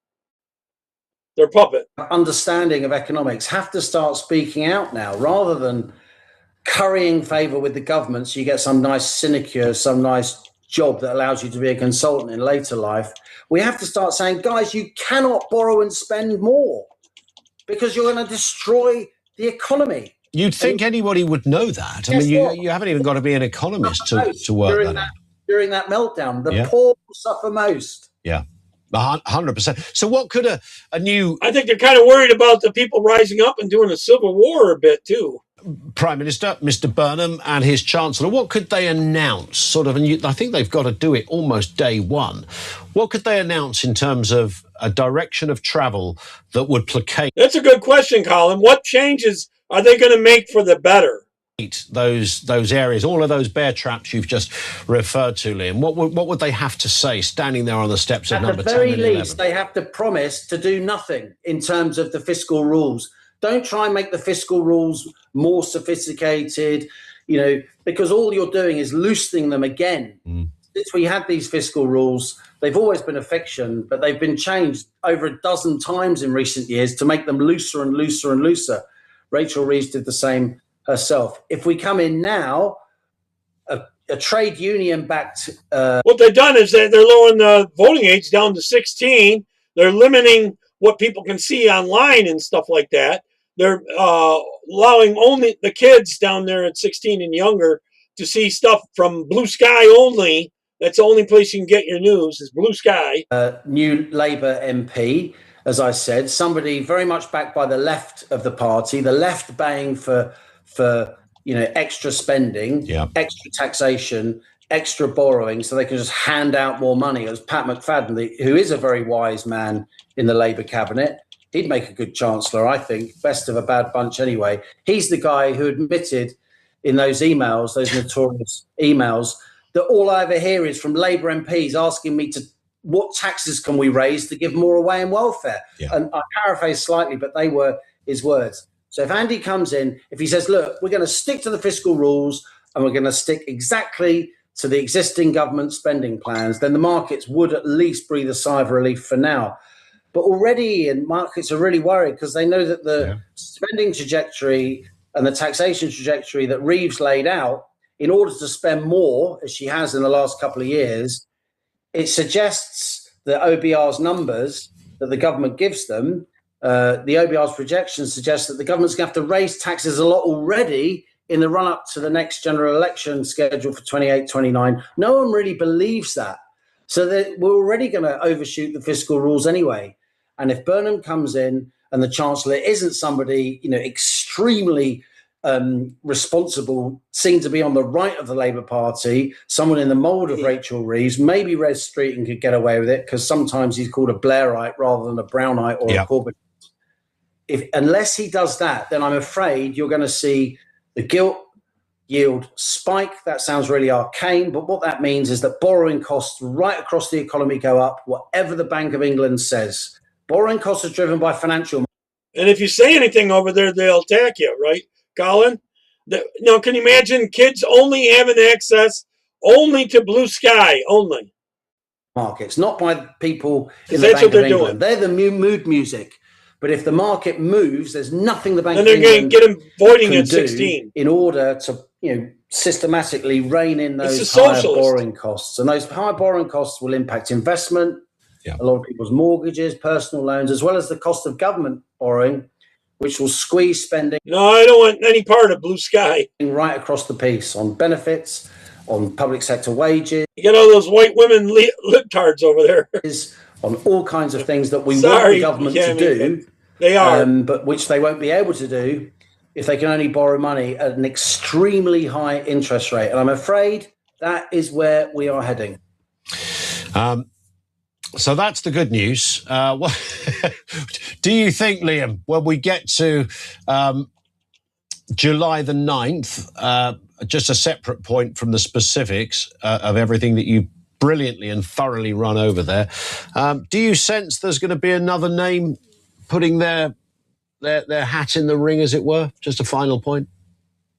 Their puppet. Understanding of economics have to start speaking out now rather than currying favor with the government so you get some nice sinecure, some nice job that allows you to be a consultant in later life. We have to start saying, guys, you cannot borrow and spend more because you're going to destroy the economy. You'd think anybody would know that. I mean, you haven't even got to be an economist to work that out. During that meltdown, the poor suffer most. Yeah. 100%. So what could a new... I think they're kind of worried about the people rising up and doing a civil war a bit, too. Prime Minister, Mr. Burnham, and his Chancellor, what could they announce? I think they've got to do it almost day one. What could they announce in terms of a direction of travel that would placate... That's a good question, Colin. What changes are they going to make for the better? Those areas, all of those bear traps you've just referred to, Liam. What would they have to say standing there on the steps of number 10 and 11? At the very least, they have to promise to do nothing in terms of the fiscal rules. Don't try and make the fiscal rules more sophisticated, because all you're doing is loosening them again. Since we had these fiscal rules, they've always been a fiction, but they've been changed over a dozen times in recent years to make them looser and looser and looser. Rachel Reeves did the same herself. If we come in now, a trade union backed... What they've done is they're lowering the voting age down to 16. They're limiting what people can see online and stuff like that. They're allowing only the kids down there at 16 and younger to see stuff from Blue Sky only. That's the only place you can get your news is Blue Sky. New Labour MP, as I said, somebody very much backed by the left of the party, the left baying for extra spending, extra taxation, extra borrowing, so they can just hand out more money. As Pat McFadden, who is a very wise man in the Labour cabinet, he'd make a good chancellor, I think. Best of a bad bunch anyway. He's the guy who admitted in those emails, those notorious emails, that all I ever hear is from Labour MPs asking me what taxes can we raise to give more away in welfare? And I paraphrase slightly, but they were his words. So if Andy comes in, if he says, look, we're going to stick to the fiscal rules and we're going to stick exactly to the existing government spending plans, then the markets would at least breathe a sigh of relief for now. But already, and markets are really worried because they know that the spending trajectory and the taxation trajectory that Reeves laid out, in order to spend more, as she has in the last couple of years, it suggests that OBR's numbers that the government gives them the OBR's projections suggest that the government's going to have to raise taxes a lot already in the run-up to the next general election scheduled for 28-29. No one really believes that. So we're already going to overshoot the fiscal rules anyway. And if Burnham comes in and the Chancellor isn't somebody, extremely responsible, seen to be on the right of the Labour Party, someone in the mould of Rachel Reeves, maybe Res Streeting could get away with it because sometimes he's called a Blairite rather than a Brownite or a Corbyn. Unless he does that, then I'm afraid you're going to see the gilt yield spike. That sounds really arcane, but what that means is that borrowing costs right across the economy go up, whatever the Bank of England says. Borrowing costs are driven by financial. And if you say anything over there, they'll attack you, right, Colin? Now, can you imagine kids only having access only to blue sky only? Markets, not by people in the Bank of England. They're the mood music. But if the market moves, there's nothing the Bank of England going to get them voting at 16 in order to, systematically rein in those higher borrowing costs. And those high borrowing costs will impact investment, a lot of people's mortgages, personal loans, as well as the cost of government borrowing, which will squeeze spending. No, I don't want any part of blue sky. Right across the piece on benefits, on public sector wages. You get all those white women libtards over there. On all kinds of things that we want the government to do. They are. But which they won't be able to do if they can only borrow money at an extremely high interest rate. And I'm afraid that is where we are heading. So that's the good news. What do you think, Liam, when we get to July the 9th, just a separate point from the specifics of everything that you brilliantly and thoroughly run over there, do you sense there's going to be another name putting their hat in the ring, as it were? Just a final point.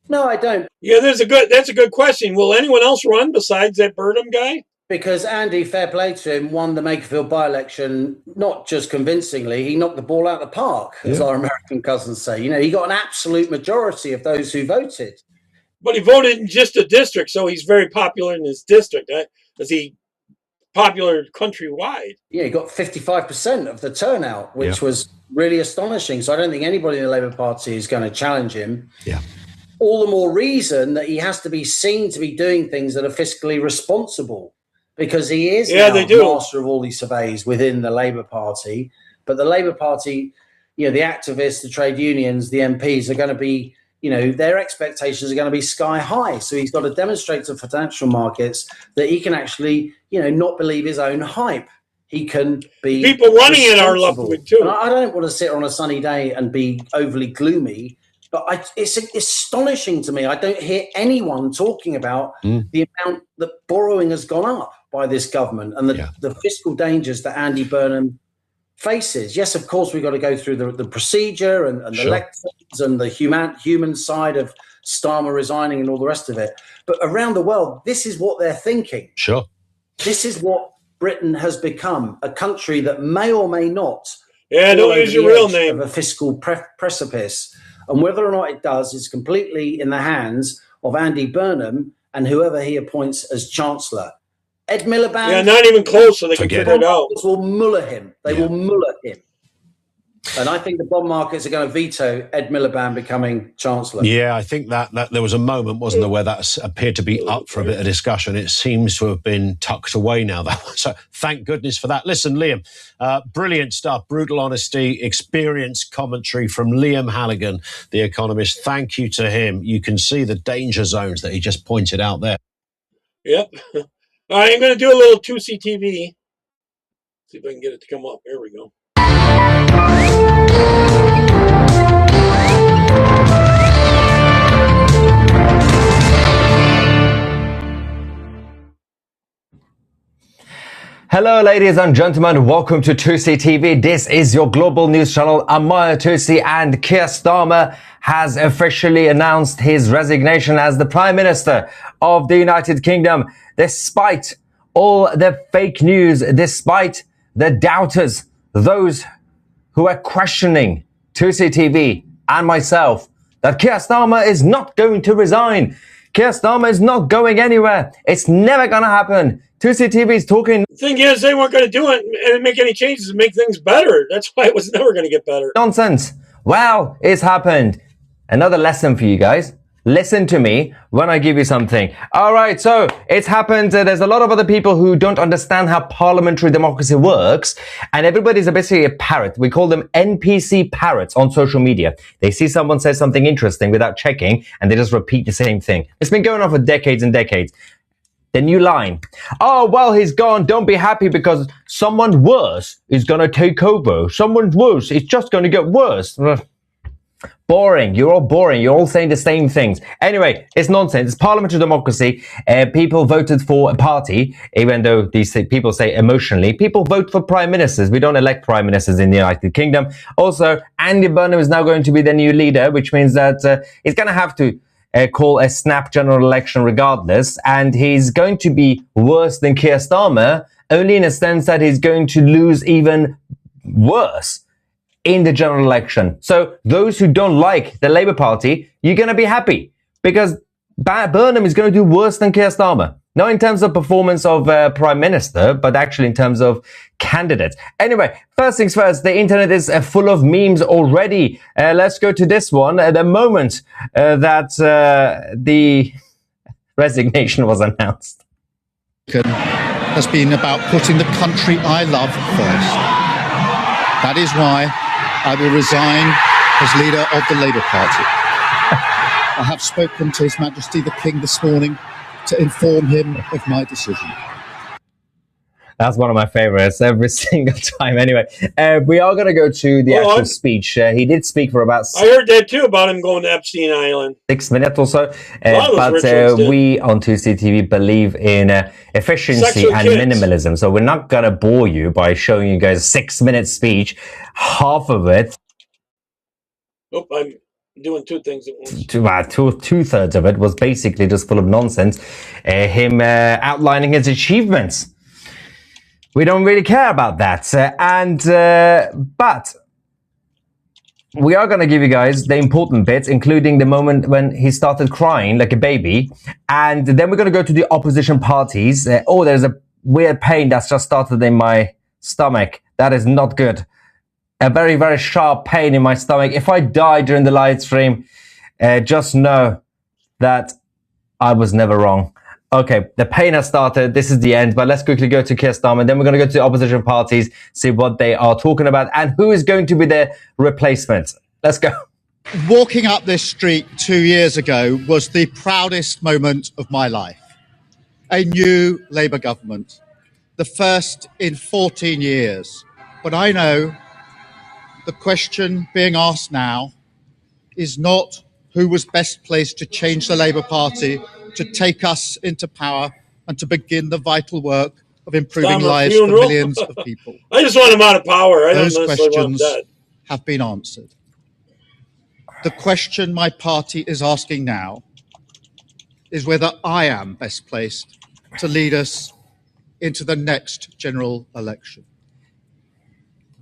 No, I don't. Yeah, that's a good question. Will anyone else run besides that Burnham guy? Because Andy, fair play to him, won the Makerfield by-election, not just convincingly, he knocked the ball out of the park, as our American cousins say. He got an absolute majority of those who voted. But he voted in just a district, so he's very popular in his district. Is he popular countrywide? Yeah, he got 55% of the turnout, which was really astonishing. So I don't think anybody in the Labour Party is going to challenge him. Yeah. All the more reason that he has to be seen to be doing things that are fiscally responsible, because he is now master of all these surveys within the Labour Party. But the Labour Party, the activists, the trade unions, the MPs are going to be, their expectations are going to be sky high. So he's got to demonstrate to financial markets that he can actually, not believe his own hype. He can be people running it are left with too. And I don't want to sit on a sunny day and be overly gloomy, but it's astonishing to me. I don't hear anyone talking about the amount that borrowing has gone up by this government and the fiscal dangers that Andy Burnham faces. Yes, of course, we've got to go through the procedure and the elections and the human side of Starmer resigning and all the rest of it. But around the world, this is what they're thinking. Sure. This is what Britain has become, a country that may or may not don't use your real name of a fiscal precipice. And whether or not it does is completely in the hands of Andy Burnham and whoever he appoints as Chancellor. Ed Miliband. Yeah, not even close, so they can figure it out. Will muller him. They will muller him. And I think the bond markets are going to veto Ed Miliband becoming Chancellor. Yeah, I think that there was a moment, wasn't there, where that appeared to be up for a bit of discussion. It seems to have been tucked away now, that one. So thank goodness for that. Listen, Liam, brilliant stuff, brutal honesty, experienced commentary from Liam Halligan, the economist. Thank you to him. You can see the danger zones that he just pointed out there. Yep. All right, I'm going to do a little 2CTV. See if I can get it to come up. Here we go. Hello, ladies and gentlemen. Welcome to 2CTV. This is your global news channel. I'm Maya Tusi, and Keir Starmer has officially announced his resignation as the Prime Minister of the United Kingdom. Despite all the fake news, despite the doubters, those who are questioning 2CTV and myself, that Keir Starmer is not going to resign. Keir Starmer is not going anywhere. It's never going to happen. 2CTV is talking. The thing is, they weren't going to do it and make any changes and make things better. That's why it was never going to get better. Nonsense. Wow, it's happened. Another lesson for you guys. Listen to me when I give you something. All right, so it's happened. There's a lot of other people who don't understand how parliamentary democracy works, and everybody's basically a parrot. We call them NPC parrots on social media. They see someone say something interesting without checking, and they just repeat the same thing. It's been going on for decades and decades. The new line. Oh, well, he's gone. Don't be happy because someone worse is going to take over. Someone worse. It's just going to get worse. Boring. You're all boring. You're all saying the same things. Anyway, it's nonsense. It's parliamentary democracy. People voted for a party, even though these people say emotionally. People vote for prime ministers. We don't elect prime ministers in the United Kingdom. Also, Andy Burnham is now going to be the new leader, which means that he's going to have to call a snap general election regardless, and he's going to be worse than Keir Starmer, only in a sense that he's going to lose even worse in the general election. So those who don't like the Labour Party, you're going to be happy because Burnham is going to do worse than Keir Starmer. Not in terms of performance of Prime Minister, but actually in terms of candidates. Anyway, first things first, the internet is full of memes already. Let's go to this one. The moment that the resignation was announced. Has been about putting the country I love first. That is why I will resign as leader of the Labour Party. I have spoken to His Majesty the King this morning to inform him of my decision. That's one of my favorites every single time. Anyway, we are going to go to the actual speech. He did speak for about... I heard that too about him going to Epstein Island. 6 minutes or so. But we on 2CTV believe in efficiency and minimalism. So we're not going to bore you by showing you guys a 6-minute speech. Half of it... Oh, I'm doing two things at once. Two-thirds of it was basically just full of nonsense. Him outlining his achievements. We don't really care about that. But we are going to give you guys the important bits, including the moment when he started crying like a baby. And then we're going to go to the opposition parties. Oh, there's a weird pain that's just started in my stomach. That is not good. A very, very sharp pain in my stomach. If I die during the live stream, just know that I was never wrong. Okay, the pain has started. This is the end, but let's quickly go to Keir Starmer. Then we're going to go to the opposition parties, see what they are talking about and who is going to be their replacement. Let's go. Walking up this street 2 years ago was the proudest moment of my life. A new Labour government, the first in 14 years. But I know the question being asked now is not who was best placed to change the Labour Party, to take us into power and to begin the vital work of improving lives for millions of people. I just want him out of power. Those questions have been answered. The question my party is asking now is whether I am best placed to lead us into the next general election.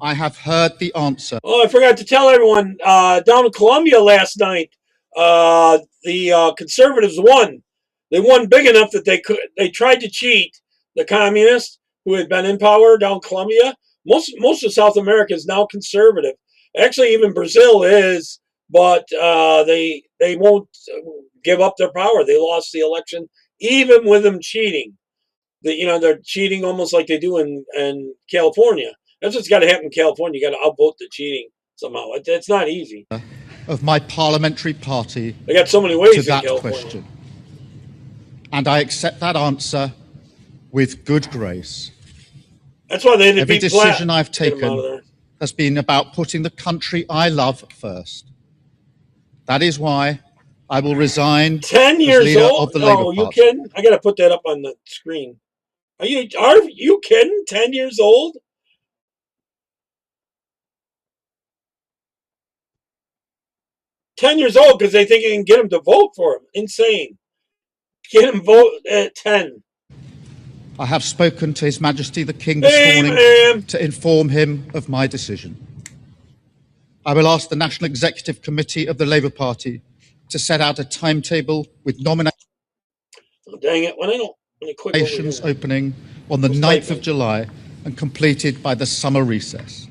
I have heard the answer. Oh, I forgot to tell everyone, down in Colombia last night, the Conservatives won. They won big enough that they tried to cheat the communists who had been in power down Colombia. Most of South America is now conservative. Actually, even Brazil is, but they won't give up their power. They lost the election, even with them cheating. They're cheating almost like they do in California. That's what's got to happen in California. You got to outvote the cheating somehow. It's not easy. Of my parliamentary party. They got so many ways to that question. And I accept that answer with good grace. That's why they had to Every beat decision Platt. I've taken has been about putting the country I love first. That is why I will resign 10 as years leader old? of the Labour Oh, you Party. kidding? I got to put that up on the screen. Are you kidding? 10 years old? $10 years old because they think you can get him to vote for him. Insane. Get him vote at 10. I have spoken to His Majesty the King this morning to inform him of my decision. I will ask the National Executive Committee of the Labour Party to set out a timetable with nominations Oh, dang it. When I click over here. opening on the 9th of July and completed by the summer recess.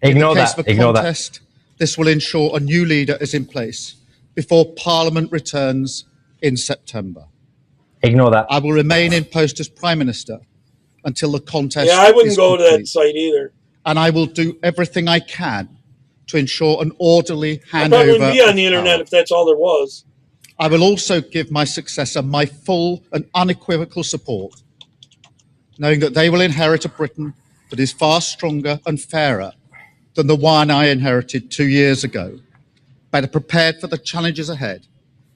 Ignore in the case that. of a Ignore contest, this will ensure a new leader is in place before Parliament returns in September. Ignore that. I will remain in post as Prime Minister until the contest I wouldn't is go to complete. that site either. And I will do everything I can to ensure an orderly I probably wouldn't handover be on of the internet power. if that's all there was. I will also give my successor my full and unequivocal support, knowing that they will inherit a Britain that is far stronger and fairer than the one I inherited 2 years ago, better prepared for the challenges ahead,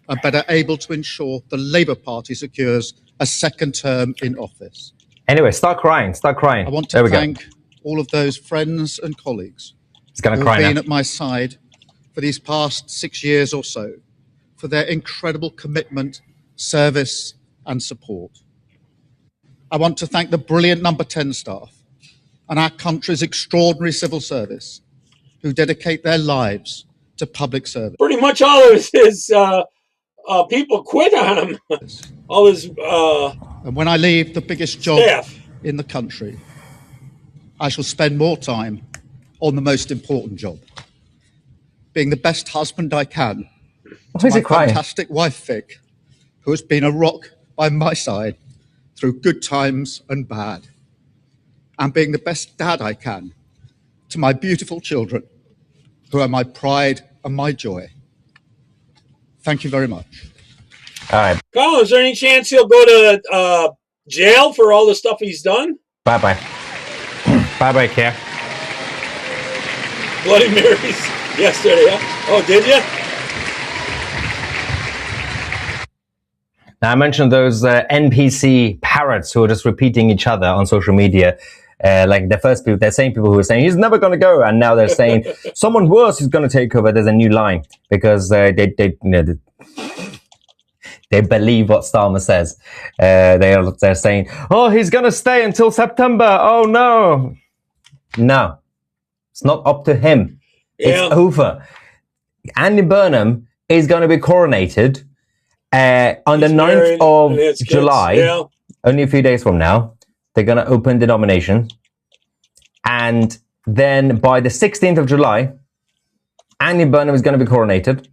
and better able to ensure the Labour Party secures a second term in office. Anyway, start crying. Start crying. I want There to we go. thank all of those friends and colleagues He's gonna who cry have been now. at my side for these past 6 years or so, for their incredible commitment, service and support. I want to thank the brilliant Number 10 staff and our country's extraordinary civil service who dedicate their lives to public service. Pretty much all of his people quit on him. All his And when I leave the biggest job staff in the country, I shall spend more time on the most important job, being the best husband I can Why to is my he crying? fantastic wife, Vic, who has been a rock by my side through good times and bad, and being the best dad I can to my beautiful children, who are my pride and my joy. Thank you very much. All right. Colin, is there any chance he'll go to jail for all the stuff he's done? Bye-bye. Bye-bye, Keir. Bloody Marys yesterday, huh? Oh, did you? Now, I mentioned those NPC parrots who are just repeating each other on social media. Like the first people, they're saying people who are saying he's never going to go, and now they're saying someone worse is going to take over. There's a new line because they believe what Starmer says. They're saying, oh, he's going to stay until September. Oh no, no, it's not up to him. Yeah. It's over. Andy Burnham is going to be coronated on the 9th of July. Yeah. Only a few days from now. They're going to open the nomination. And then by the 16th of July, Andy Burnham is going to be coronated.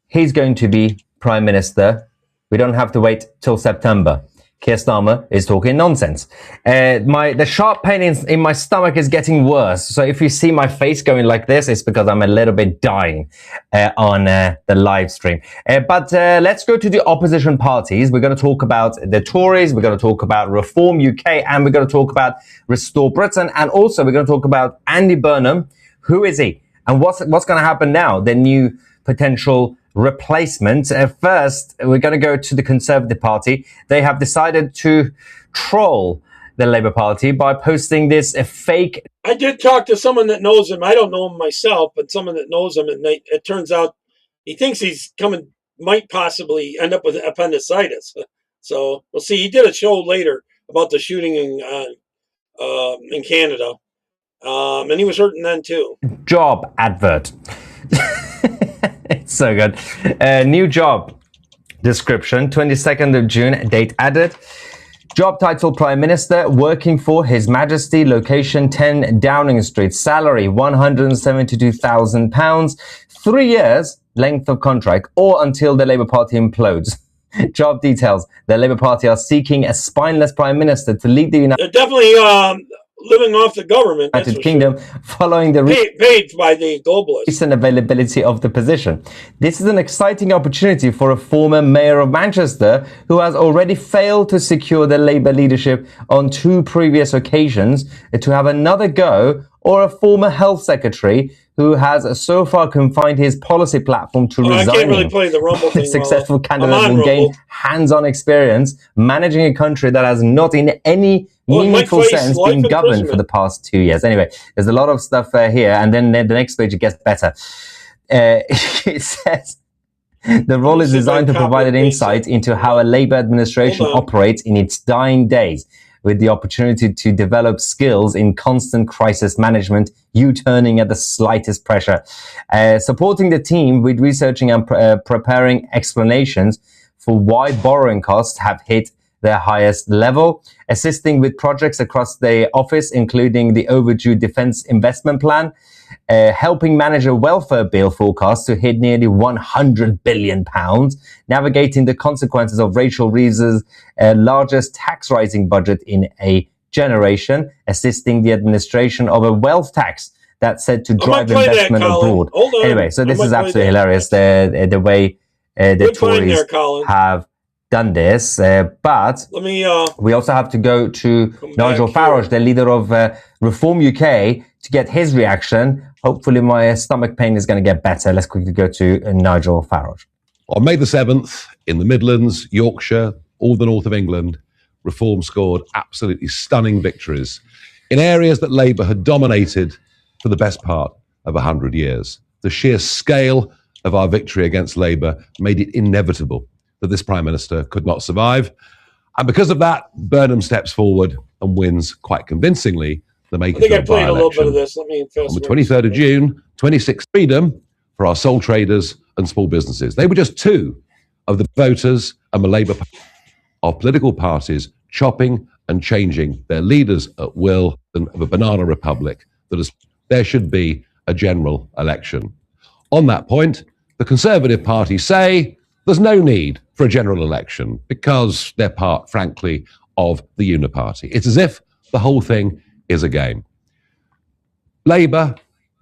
He's going to be Prime Minister. We don't have to wait till September. Keir Starmer is talking nonsense. The sharp pain in my stomach is getting worse. So if you see my face going like this, it's because I'm a little bit dying on the live stream. But let's go to the opposition parties. We're going to talk about the Tories. We're going to talk about Reform UK. And we're going to talk about Restore Britain. And also we're going to talk about Andy Burnham. Who is he? And what's going to happen now? The new potential replacement. First, we're going to go to the Conservative Party. They have decided to troll the Labour Party by posting this fake. I did talk to someone that knows him. I don't know him myself, but someone that knows him, and it turns out he thinks might possibly end up with appendicitis. So we'll see. He did a show later about the shooting in Canada, and he was hurting then too. Job advert. It's so good. New job description, 22nd of June, date added. Job title, Prime Minister, working for His Majesty, location 10 Downing Street, salary £172,000, 3 years, length of contract, or until the Labour Party implodes. Job details, the Labour Party are seeking a spineless Prime Minister to lead the They're definitely living off the government. United Kingdom following the paid by the globalists. Recent availability of the position. This is an exciting opportunity for a former mayor of Manchester who has already failed to secure the Labour leadership on 2 previous occasions to have another go, or a former health secretary who has so far confined his policy platform to resigning. I can't really play the Rumble thing. Successful candidate will gain hands-on experience managing a country that has not in any meaningful sense been governed for the past 2 years. Anyway, there's a lot of stuff here, and then the next page it gets better. It says the role is designed to provide an insight into how a Labour administration operates in its dying days, with the opportunity to develop skills in constant crisis management, U-turning at the slightest pressure. Supporting the team with researching and preparing explanations for why borrowing costs have hit their highest level, assisting with projects across the office, including the overdue defense investment plan, helping manage a welfare bill forecast to hit nearly £100 billion, navigating the consequences of Rachel Reeves's largest tax rising budget in a generation, assisting the administration of a wealth tax that's said to drive investment abroad. Anyway, so this is absolutely hilarious, the way the Tories have done this. But we also have to go to Nigel Farage, the leader of Reform UK, to get his reaction. Hopefully my stomach pain is going to get better. Let's quickly go to Nigel Farage. On May the 7th, in the Midlands, Yorkshire, all the north of England, Reform scored absolutely stunning victories in areas that Labour had dominated for the best part of 100 years. The sheer scale of our victory against Labour made it inevitable that this Prime Minister could not survive. And because of that, Burnham steps forward and wins quite convincingly the Makerfield by-election. A little bit of this. Let me on the 23rd of June, 26th freedom for our sole traders and small businesses. They were just two of the voters and the Labour of political parties chopping and changing their leaders at will of a banana republic that there should be a general election. On that point, the Conservative Party say there's no need for a general election because they're part, frankly, of the Uniparty. It's as if the whole thing is a game. Labour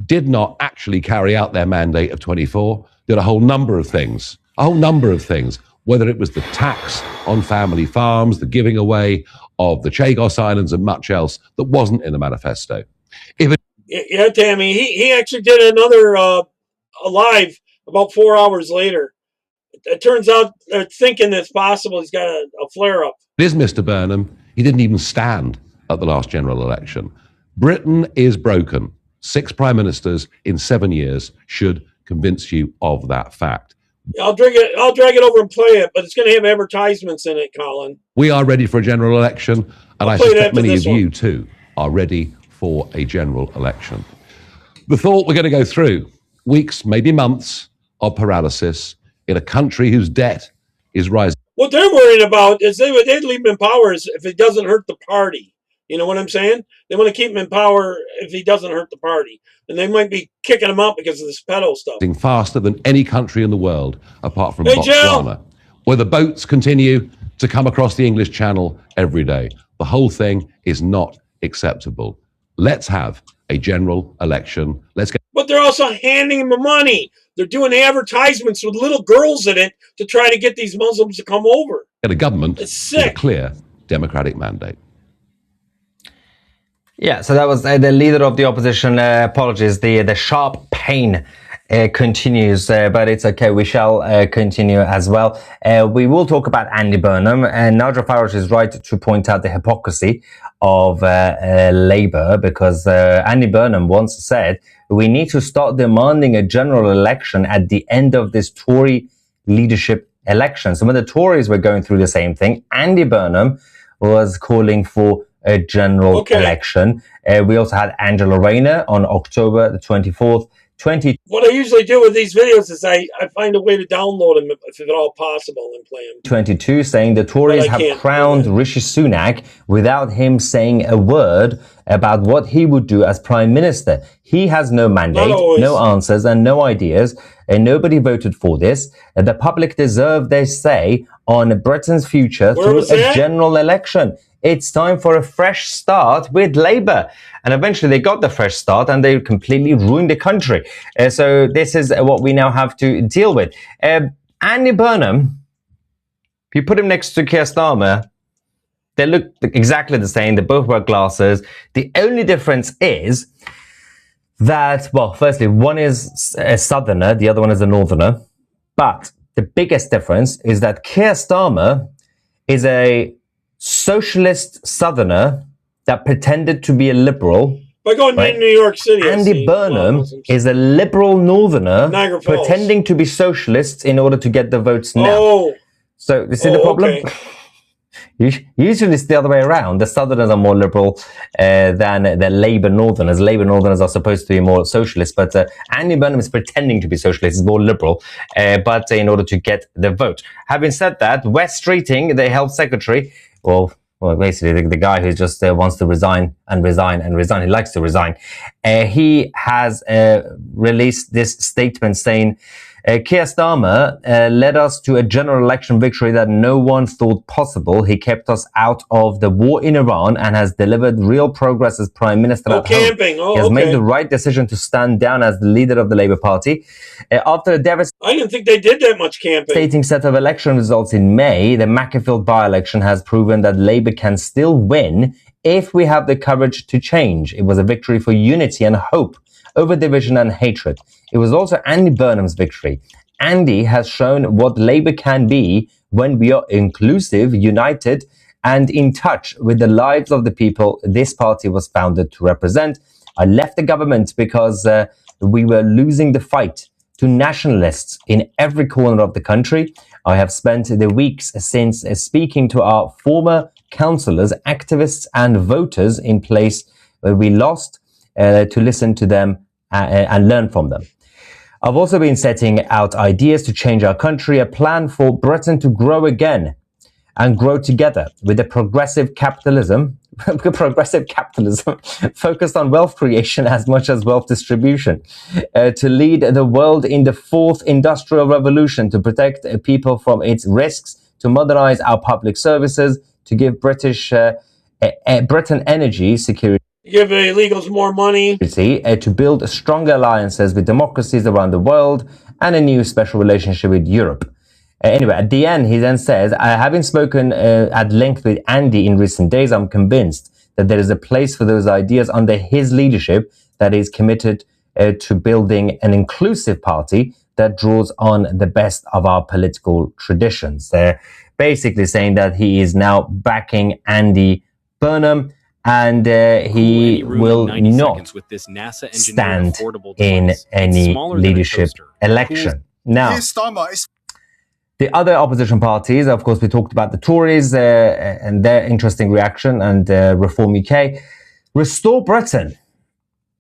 did not actually carry out their mandate of 24, did a whole number of things, whether it was the tax on family farms, the giving away of the Chagos Islands and much else that wasn't in the manifesto. Yeah, Tammy, he actually did another live about 4 hours later. It turns out they're thinking it's possible he's got a flare-up. It is Mr. Burnham. He didn't even stand at the last general election. Britain is broken. 6 prime ministers in 7 years should convince you of that fact. I'll drag it over and play it, but it's going to have advertisements in it, Colin. We are ready for a general election, and I suspect many of you too are ready for a general election. The thought we're going to go through weeks, maybe months of paralysis in a country whose debt is rising. What they're worried about is they'd leave him in power if it doesn't hurt the party. You know what I'm saying? They want to keep him in power if he doesn't hurt the party. And they might be kicking him out because of this pedo stuff. Faster than any country in the world, apart from Botswana, where the boats continue to come across the English Channel every day. The whole thing is not acceptable. Let's have a general election. But they're also handing him the money. They're doing advertisements with little girls in it to try to get these Muslims to come over. Get a government with a clear democratic mandate. Yeah, so that was the leader of the opposition. Apologies, the sharp pain continues, but it's okay. We shall continue as well. We will talk about Andy Burnham, and Nigel Farage is right to point out the hypocrisy of Labour, because Andy Burnham once said, we need to start demanding a general election at the end of this Tory leadership election. So when the Tories were going through the same thing, Andy Burnham was calling for a general election. We also had Angela Rayner on October the 24th, What I usually do with these videos is I find a way to download them if at all possible and play them. 22 saying the Tories have crowned Rishi Sunak without him saying a word about what he would do as Prime Minister. He has no mandate, no answers and no ideas, and nobody voted for this. The public deserve their say on Britain's future through a general election. It's time for a fresh start with Labour. And eventually they got the fresh start and they completely ruined the country. So this is what we now have to deal with. Andy Burnham, if you put him next to Keir Starmer, they look exactly the same. They both wear glasses. The only difference is that, well, firstly, one is a southerner, the other one is a northerner. But the biggest difference is that Keir Starmer is a socialist southerner that pretended to be a liberal. By going to New York City. Andy Burnham is a liberal northerner pretending to be socialist in order to get the votes now. So you see the problem? Usually it's the other way around. The Southerners are more liberal than the Labour Northerners. Labour Northerners are supposed to be more socialist, but Andy Burnham is pretending to be socialist. He's more liberal, but in order to get the vote. Having said that, Wes Streeting, the Health Secretary, well, basically the guy who just wants to resign and resign and resign. He likes to resign. He has released this statement saying, Keir Starmer led us to a general election victory that no one thought possible. He kept us out of the war in Iran and has delivered real progress as Prime Minister at home. He has made the right decision to stand down as the leader of the Labour Party. After a devastating I didn't think they did that much camping. Set of election results in May, the Macclesfield by-election has proven that Labour can still win if we have the courage to change. It was a victory for unity and hope over division and hatred. It was also Andy Burnham's victory. Andy has shown what Labour can be when we are inclusive, united, and in touch with the lives of the people this party was founded to represent. I left the government because we were losing the fight to nationalists in every corner of the country. I have spent the weeks since speaking to our former councillors, activists, and voters in place where we lost to listen to them and learn from them. I've also been setting out ideas to change our country, a plan for Britain to grow again and grow together with a progressive capitalism focused on wealth creation as much as wealth distribution, to lead the world in the fourth industrial revolution, to protect people from its risks, to modernize our public services, to give Britain energy security. Give illegals more money. To build stronger alliances with democracies around the world and a new special relationship with Europe. Anyway, at the end, he then says, having spoken at length with Andy in recent days, I'm convinced that there is a place for those ideas under his leadership that is committed to building an inclusive party that draws on the best of our political traditions. They're basically saying that he is now backing Andy Burnham, and he will not stand in any leadership election. Now, the other opposition parties, of course, we talked about the Tories and their interesting reaction, and Reform UK. Restore Britain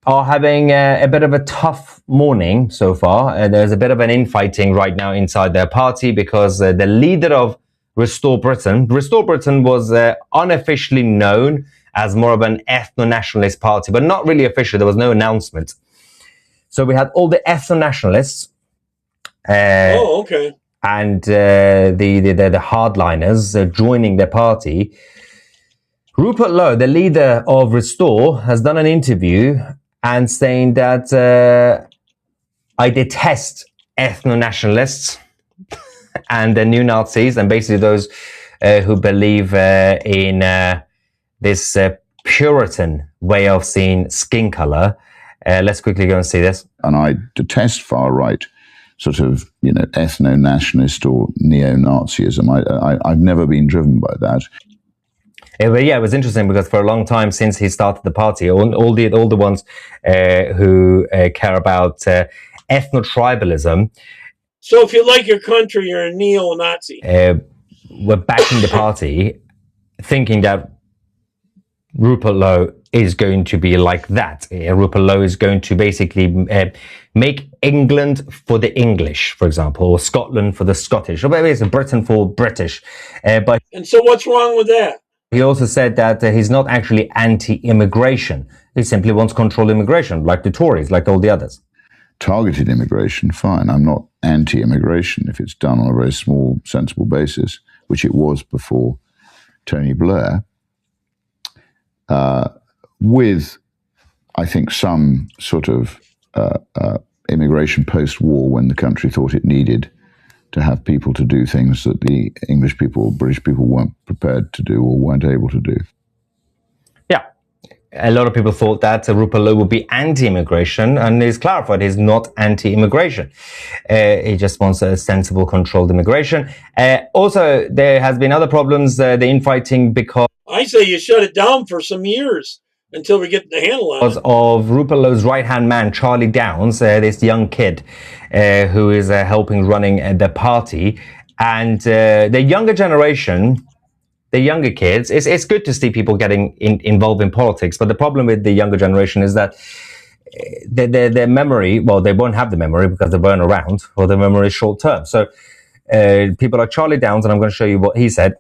are having a bit of a tough morning so far. There's a bit of an infighting right now inside their party because the leader of Restore Britain was unofficially known as more of an ethno-nationalist party, but not really official. There was no announcement. So we had all the ethno-nationalists. Okay. And the hardliners joining their party. Rupert Lowe, the leader of Restore, has done an interview and saying that I detest ethno-nationalists and the new Nazis, and basically those who believe in this Puritan way of seeing skin color. Let's quickly go and see this. And I detest far-right sort of, ethno-nationalist or neo-Nazism. I've never been driven by that. But yeah, it was interesting because for a long time since he started the party, all the ones who care about ethno-tribalism. So if you like your country, you're a neo-Nazi. Were backing the party, thinking that Rupert Lowe is going to be like that. Rupert Lowe is going to basically make England for the English, for example, or Scotland for the Scottish, or maybe it's Britain for British. And so what's wrong with that? He also said that he's not actually anti-immigration. He simply wants controlled immigration, like the Tories, like all the others. Targeted immigration, fine. I'm not anti-immigration if it's done on a very small, sensible basis, which it was before Tony Blair. With, I think, some sort of immigration post-war when the country thought it needed to have people to do things that the English people or British people weren't prepared to do or weren't able to do. Yeah. A lot of people thought that Rupert Lowe would be anti-immigration, and he's clarified he's not anti-immigration. He just wants a sensible, controlled immigration. Also, there has been other problems, the infighting, because I say you shut it down for some years until we get the handle on it. Of Rupert Lowe's right-hand man, Charlie Downs, this young kid who is helping running the party. And the younger generation the younger kids, it's good to see people getting involved in politics, but the problem with the younger generation is that their memory, well, they won't have the memory because they weren't around, or the memory is short term. So people like Charlie Downs, and I'm going to show you what he said,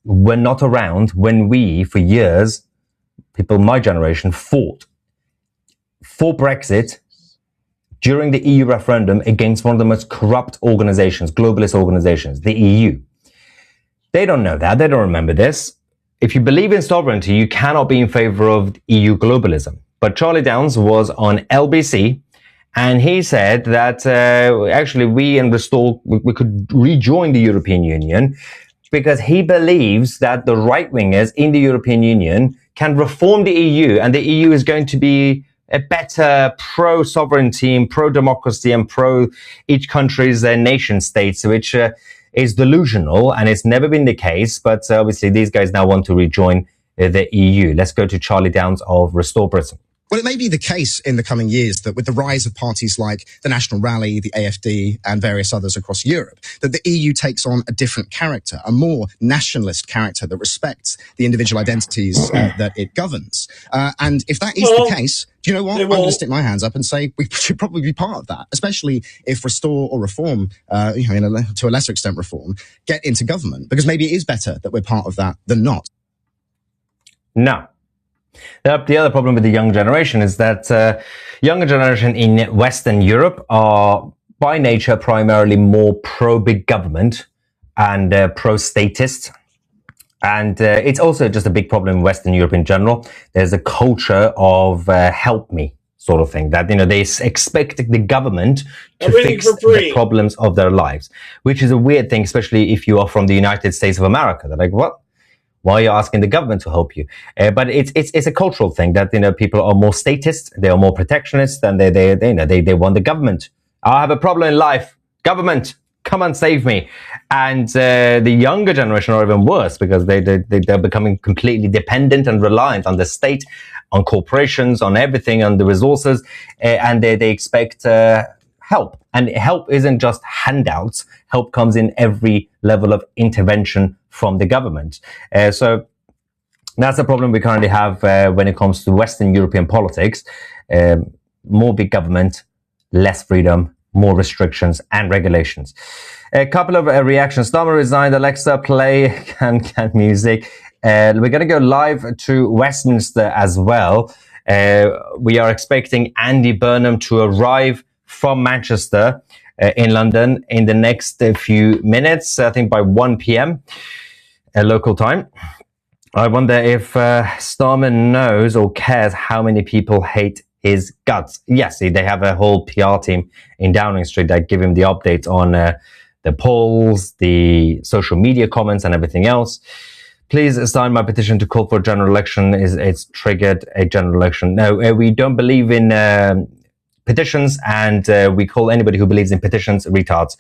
were not around when we, for years, people my generation, fought for Brexit during the EU referendum against one of the most corrupt organizations, globalist organizations, the EU. They don't know that. They don't remember this. If you believe in sovereignty, you cannot be in favor of EU globalism. But Charlie Downs was on LBC, and he said that actually we in Restore, we could rejoin the European Union because he believes that the right-wingers in the European Union can reform the EU, and the EU is going to be a better pro-sovereignty and pro-democracy and pro-each country's nation states, which is delusional, and it's never been the case. But obviously these guys now want to rejoin the EU. Let's go to Charlie Downs of Restore Britain. Well, it may be the case in the coming years that with the rise of parties like the National Rally, the AfD, and various others across Europe, that the EU takes on a different character, a more nationalist character that respects the individual identities that it goves. And if that is the case, do you know what? I'm going to stick my hands up and say we should probably be part of that, especially if Restore or Reform, to a lesser extent Reform, get into government, because maybe it is better that we're part of that than not. No. The other problem with the young generation is that younger generation in Western Europe are by nature primarily more pro-big government and pro-statist. And it's also just a big problem in Western Europe in general. There's a culture of help me sort of thing, that, they expect the government to fix the problems of their lives, which is a weird thing, especially if you are from the United States of America. They're like, what? Why are you asking the government to help you? But it's a cultural thing that, people are more statist, they are more protectionist, and they want the government. I have a problem in life. Government, come and save me. And the younger generation are even worse, because they're becoming completely dependent and reliant on the state, on corporations, on everything, on the resources, and they expect help. And help isn't just handouts. Help comes in every level of intervention from the government. So that's the problem we currently have when it comes to Western European politics. More big government, less freedom, more restrictions and regulations. A couple of reactions. Starmer resigned. Alexa, play can music. We're going to go live to Westminster as well. We are expecting Andy Burnham to arrive from Manchester in London in the next few minutes, I think by 1 p.m. Local time. I wonder if Starmer knows or cares how many people hate his guts. Yes, they have a whole PR team in Downing Street that give him the updates on the polls, the social media comments and everything else. Please sign my petition to call for a general election. It's triggered a general election. No, we don't believe in petitions, and we call anybody who believes in petitions retards.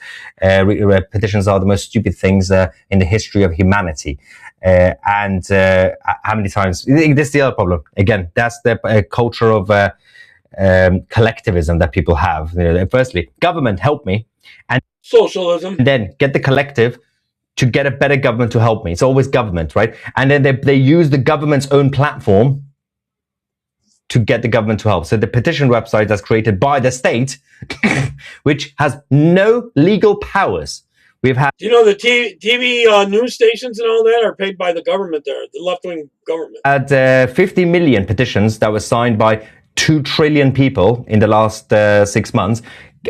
Petitions are the most stupid things in the history of humanity. And how many times? This is the other problem. Again, that's the culture of collectivism that people have. Firstly, government, help me. And socialism. And then get the collective to get a better government to help me. It's always government, right? And then they use the government's own platform to get the government to help. So the petition website that's created by the state, which has no legal powers. We've had... Do you know the TV news stations and all that are paid by the government there, the left-wing government? Had 50 million petitions that were signed by 2 trillion people in the last 6 months,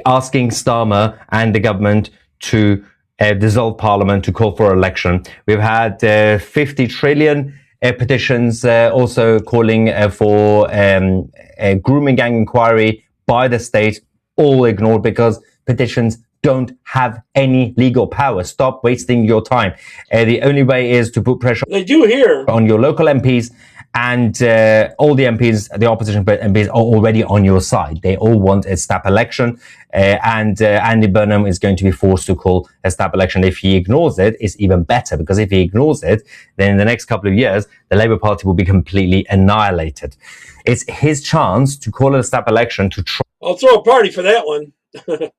asking Starmer and the government to dissolve parliament, to call for election. We've had 50 trillion petitions also calling for a grooming gang inquiry by the state, all ignored because petitions don't have any legal power. Stop wasting your time. The only way is to put pressure on your local MPs, and all the MPs, the opposition MPs, are already on your side. They all want a snap election, and Andy Burnham is going to be forced to call a snap election. If he ignores it, it's even better, because if he ignores it, then in the next couple of years, the Labour Party will be completely annihilated. It's his chance to call a snap election to try. I'll throw a party for that one.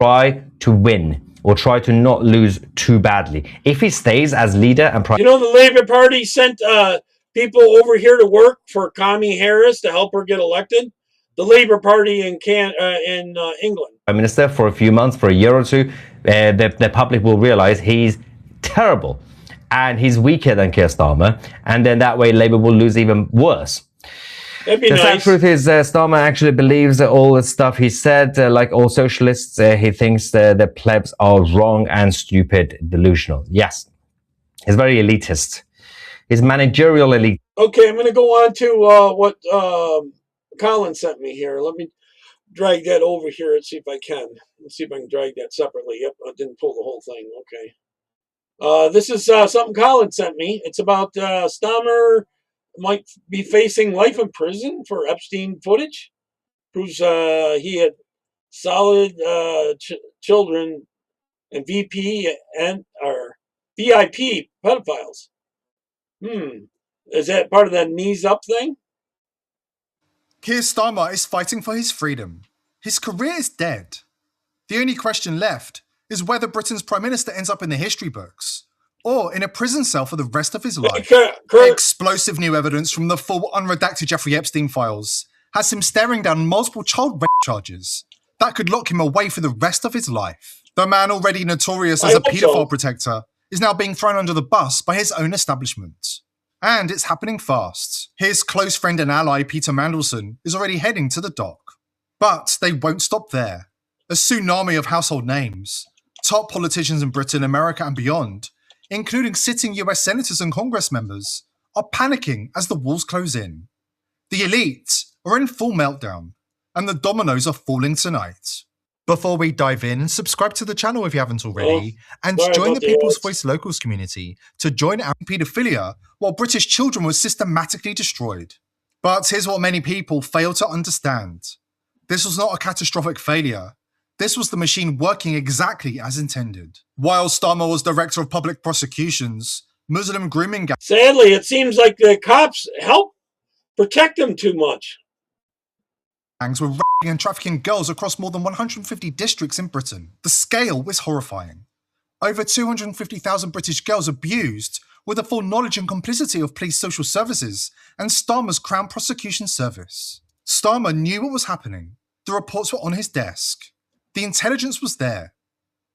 Try to win. or try to not lose too badly. If he stays as leader and prime... You know, the Labour Party sent people over here to work for Commie Harris to help her get elected. The Labour Party in England. Prime Minister for a few months, for a year or two, the public will realize he's terrible and he's weaker than Keir Starmer, and then that way Labour will lose even worse. That'd be the nice. sad truth is Starmer actually believes all the stuff he said. Like all socialists, he thinks the plebs are wrong and stupid, delusional. Yes, he's very elitist. He's managerial elite. Okay, I'm going to go on to what Colin sent me here. Let me drag that over here and see if I can. Let's see if I can drag that separately. Yep, I didn't pull the whole thing. Okay. This is something Colin sent me. It's about Starmer might be facing life in prison for Epstein footage. Proves he had solid children and VIP pedophiles. Is that part of that knees up thing? Keir Starmer is fighting for his freedom. His career is dead. The only question left is whether Britain's Prime Minister ends up in the history books or in a prison cell for the rest of his life. Explosive new evidence from the full unredacted Jeffrey Epstein files has him staring down multiple child rape charges that could lock him away for the rest of his life. The man already notorious as a paedophile protector is now being thrown under the bus by his own establishment. And it's happening fast. His close friend and ally, Peter Mandelson, is already heading to the dock. But they won't stop there. A tsunami of household names, top politicians in Britain, America and beyond, including sitting US senators and Congress members, are panicking as the walls close in. The elite are in full meltdown, and the dominoes are falling tonight. Before we dive in, subscribe to the channel if you haven't already, and join the People's Voice Locals community to join out paedophilia while British children were systematically destroyed. But here's what many people fail to understand. This was not a catastrophic failure. This was the machine working exactly as intended. While Starmer was Director of Public Prosecutions, Muslim grooming gangs... Sadly, it seems like the cops help protect them too much. ...gangs were raping and trafficking girls across more than 150 districts in Britain. The scale was horrifying. Over 250,000 British girls abused with the full knowledge and complicity of police social services and Starmer's Crown Prosecution Service. Starmer knew what was happening. The reports were on his desk. The intelligence was there.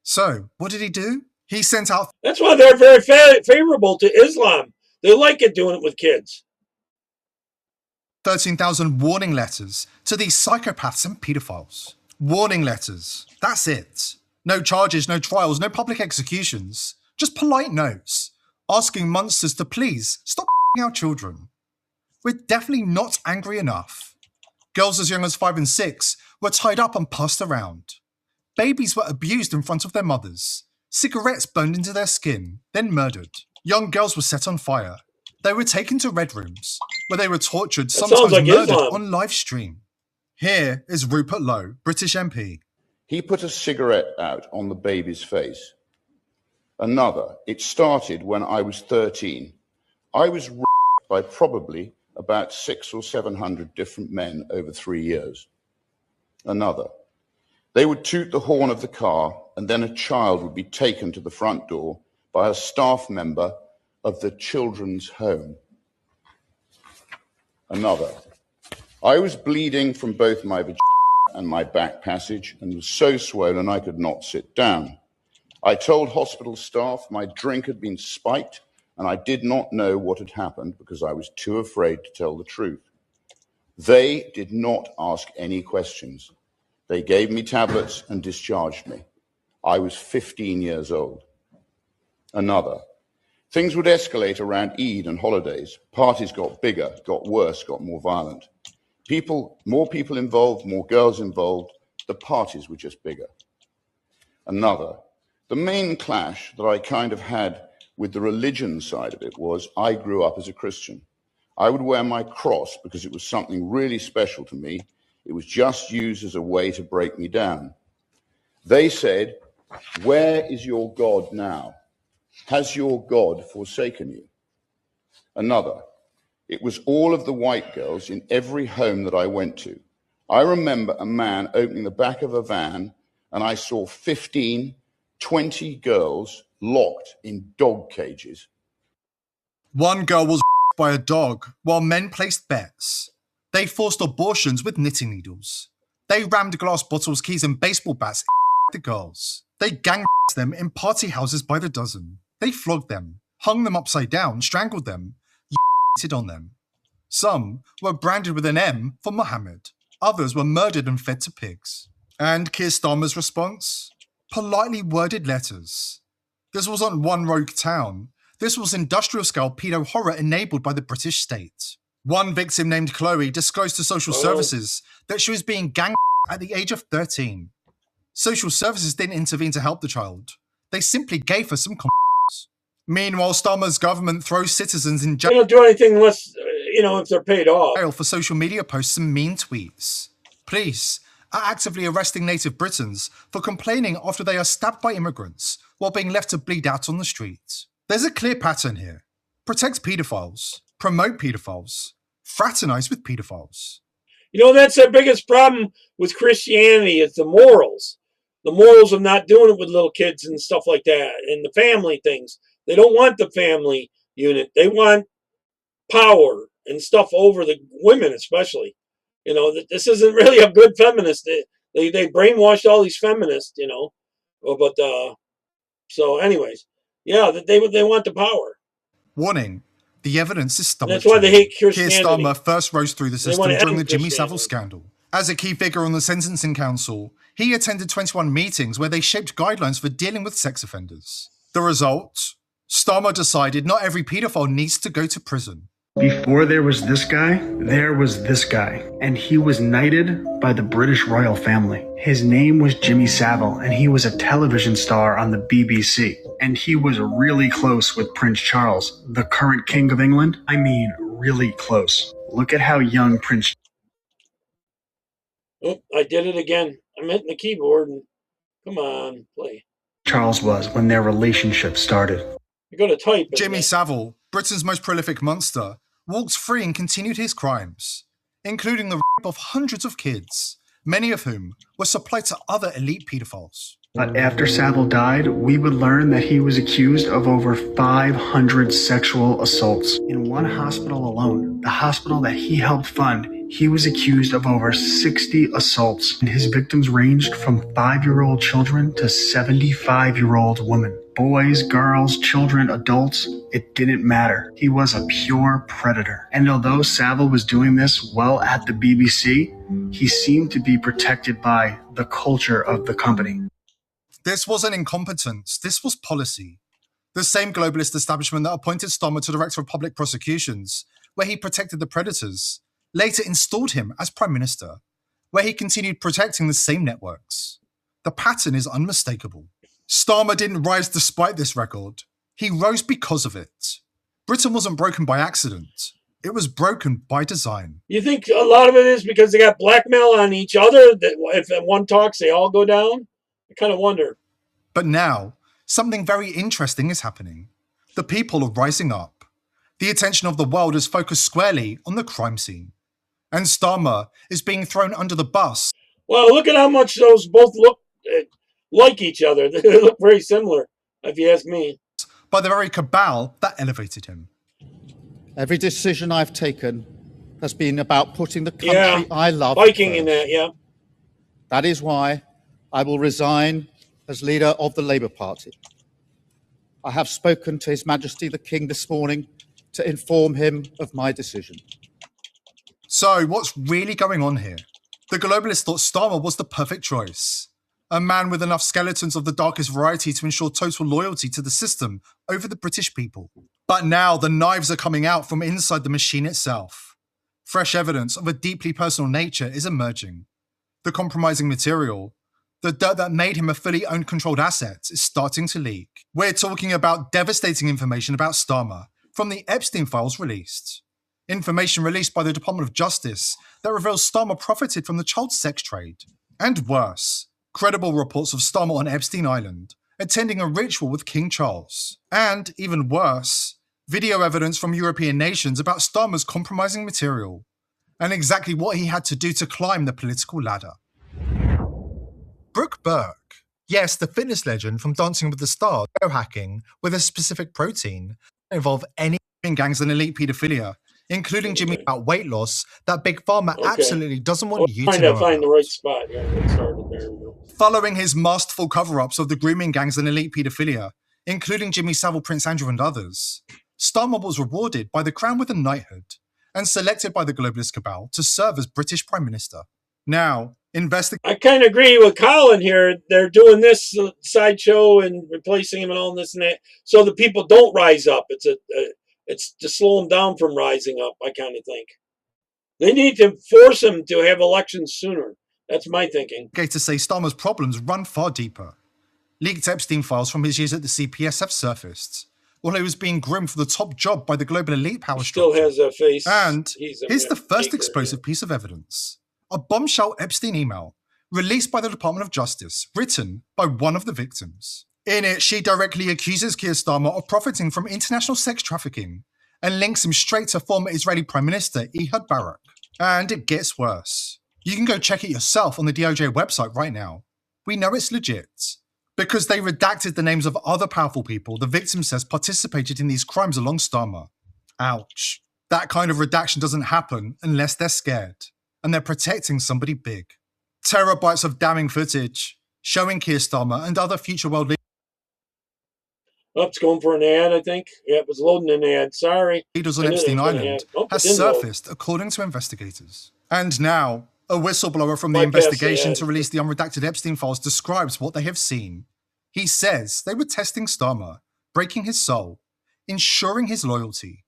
So, what did he do? He sent out... That's why they're very favorable to Islam. They like it doing it with kids. 13,000 warning letters to these psychopaths and paedophiles. Warning letters. That's it. No charges, no trials, no public executions. Just polite notes, asking monsters to please stop our children. We're definitely not angry enough. Girls as young as 5 and 6 were tied up and passed around. Babies were abused in front of their mothers. Cigarettes burned into their skin, then murdered. Young girls were set on fire. They were taken to red rooms, where they were tortured, sometimes like murdered on live stream. Here is Rupert Lowe, British MP. He put a cigarette out on the baby's face. Another. It started when I was 13. I was raped by probably about 600 or 700 different men over 3 years. Another. They would toot the horn of the car, and then a child would be taken to the front door by a staff member of the children's home. Another. I was bleeding from both my vagina and my back passage and was so swollen I could not sit down. I told hospital staff my drink had been spiked and I did not know what had happened because I was too afraid to tell the truth. They did not ask any questions. They gave me tablets and discharged me. I was 15 years old. Another. Things would escalate around Eid and holidays. Parties got bigger, got worse, got more violent. More people involved, more girls involved. The parties were just bigger. Another. The main clash that I kind of had with the religion side of it was I grew up as a Christian. I would wear my cross because it was something really special to me. It was just used as a way to break me down. They said, "Where is your God now? Has your God forsaken you?" Another. It was all of the white girls in every home that I went to. I remember a man opening the back of a van and I saw 15 20 girls locked in dog cages. One girl was by a dog while men placed bets. They forced abortions with knitting needles. They rammed glass bottles, keys and baseball bats the girls. They gang them in party houses by the dozen. They flogged them, hung them upside down, strangled them, on them. Some were branded with an M for Mohammed. Others were murdered and fed to pigs. And Keir Starmer's response? Politely worded letters. This wasn't one rogue town. This was industrial-scale pedo horror enabled by the British state. One victim named Chloe disclosed to social services that she was being gang at the age of 13. Social services didn't intervene to help the child. They simply gave her some Meanwhile, Starmer's government throws citizens in jail. They don't do anything unless, if they're paid off. For social media posts and mean tweets. Police are actively arresting native Britons for complaining after they are stabbed by immigrants while being left to bleed out on the streets. There's a clear pattern here. Protect paedophiles, promote paedophiles, fraternize with paedophiles. That's their biggest problem with Christianity is the morals. The morals of not doing it with little kids and stuff like that, and the family things. They don't want the family unit. They want power and stuff over the women, especially. This isn't really a good feminist. They brainwashed all these feminists, But so, anyways, yeah, they want the power. Warning: the evidence is stomach. That's why they hate Christianity. Keir Starmer first rose through the system during the Jimmy Savile scandal. As a key figure on the Sentencing Council, he attended 21 meetings where they shaped guidelines for dealing with sex offenders. The result? Starmer decided not every paedophile needs to go to prison. Before there was this guy, there was this guy, and he was knighted by the British royal family. His name was Jimmy Savile, and he was a television star on the BBC. And he was really close with Prince Charles, the current King of England. I mean, really close. Look at how young Prince... Oh, I did it again. I'm hitting the keyboard and come on, play. Charles was when their relationship started. You got to type. Jimmy Savile, Britain's most prolific monster, walked free and continued his crimes, including the rape of hundreds of kids, many of whom were supplied to other elite paedophiles. But after Savile died, we would learn that he was accused of over 500 sexual assaults. In one hospital alone, the hospital that he helped fund, he was accused of over 60 assaults. And his victims ranged from 5-year-old children to 75-year-old women. Boys, girls, children, adults, it didn't matter. He was a pure predator. And although Savile was doing this well at the BBC, he seemed to be protected by the culture of the company. This wasn't incompetence, this was policy. The same globalist establishment that appointed Starmer to Director of Public Prosecutions, where he protected the predators, later installed him as Prime Minister, where he continued protecting the same networks. The pattern is unmistakable. Starmer didn't rise despite this record. He rose because of it. Britain wasn't broken by accident. It was broken by design. You think a lot of it is because they got blackmail on each other, that if one talks, they all go down? I kind of wonder. But now, something very interesting is happening. The people are rising up. The attention of the world is focused squarely on the crime scene. And Starmer is being thrown under the bus. Well, look at how much those both look like each other. They look very similar, if you ask me. By the very cabal that elevated him. Every decision I've taken has been about putting the country I love Viking first. in that, yeah. That is why I will resign as leader of the Labour Party. I have spoken to His Majesty the King this morning to inform him of my decision. So, what's really going on here? The globalists thought Starmer was the perfect choice. A man with enough skeletons of the darkest variety to ensure total loyalty to the system over the British people. But now the knives are coming out from inside the machine itself. Fresh evidence of a deeply personal nature is emerging. The compromising material, the dirt that made him a fully owned, controlled asset, is starting to leak. We're talking about devastating information about Starmer from the Epstein files released. Information released by the Department of Justice that reveals Starmer profited from the child sex trade. And worse, credible reports of Starmer on Epstein Island, attending a ritual with King Charles. And, even worse, video evidence from European nations about Starmer's compromising material, and exactly what he had to do to climb the political ladder. Brooke Burke, Yes, the fitness legend from Dancing with the Stars, biohacking with a specific protein, involve any gangs and elite paedophilia, including Jimmy about weight loss that Big Pharma absolutely doesn't want you to know find about. the right spot. Yeah, get started there. Following his masterful cover-ups of the grooming gangs and elite paedophilia, including Jimmy Savile, Prince Andrew and others, Starmer was rewarded by the Crown with a knighthood and selected by the globalist cabal to serve as British Prime Minister. Now, I kind of agree with Colin here. They're doing this sideshow and replacing him and all this and that, so the people don't rise up. It's to slow them down from rising up. I kind of think they need to force them to have elections sooner. That's my thinking. Okay, to say Starmer's problems run far deeper. Leaked Epstein files from his years at the CPS have surfaced, while he was being groomed for the top job by the global elite power structure. Still has a face. And here's the first explosive piece of evidence. A bombshell Epstein email released by the Department of Justice, written by one of the victims. In it, she directly accuses Keir Starmer of profiting from international sex trafficking and links him straight to former Israeli Prime Minister Ehud Barak. And it gets worse. You can go check it yourself on the DOJ website right now. We know it's legit, because they redacted the names of other powerful people the victim says participated in these crimes along Starmer. Ouch. That kind of redaction doesn't happen unless they're scared, and they're protecting somebody big. Terabytes of damning footage showing Keir Starmer and other future world leaders. Oh, it's going for an ad, I think. Yeah, it was loading an ad. Sorry. Leaders on Epstein Island has surfaced, according to investigators. And now, a whistleblower from the investigation to release the unredacted Epstein files describes what they have seen. He says they were testing Starmer, breaking his soul, ensuring his loyalty.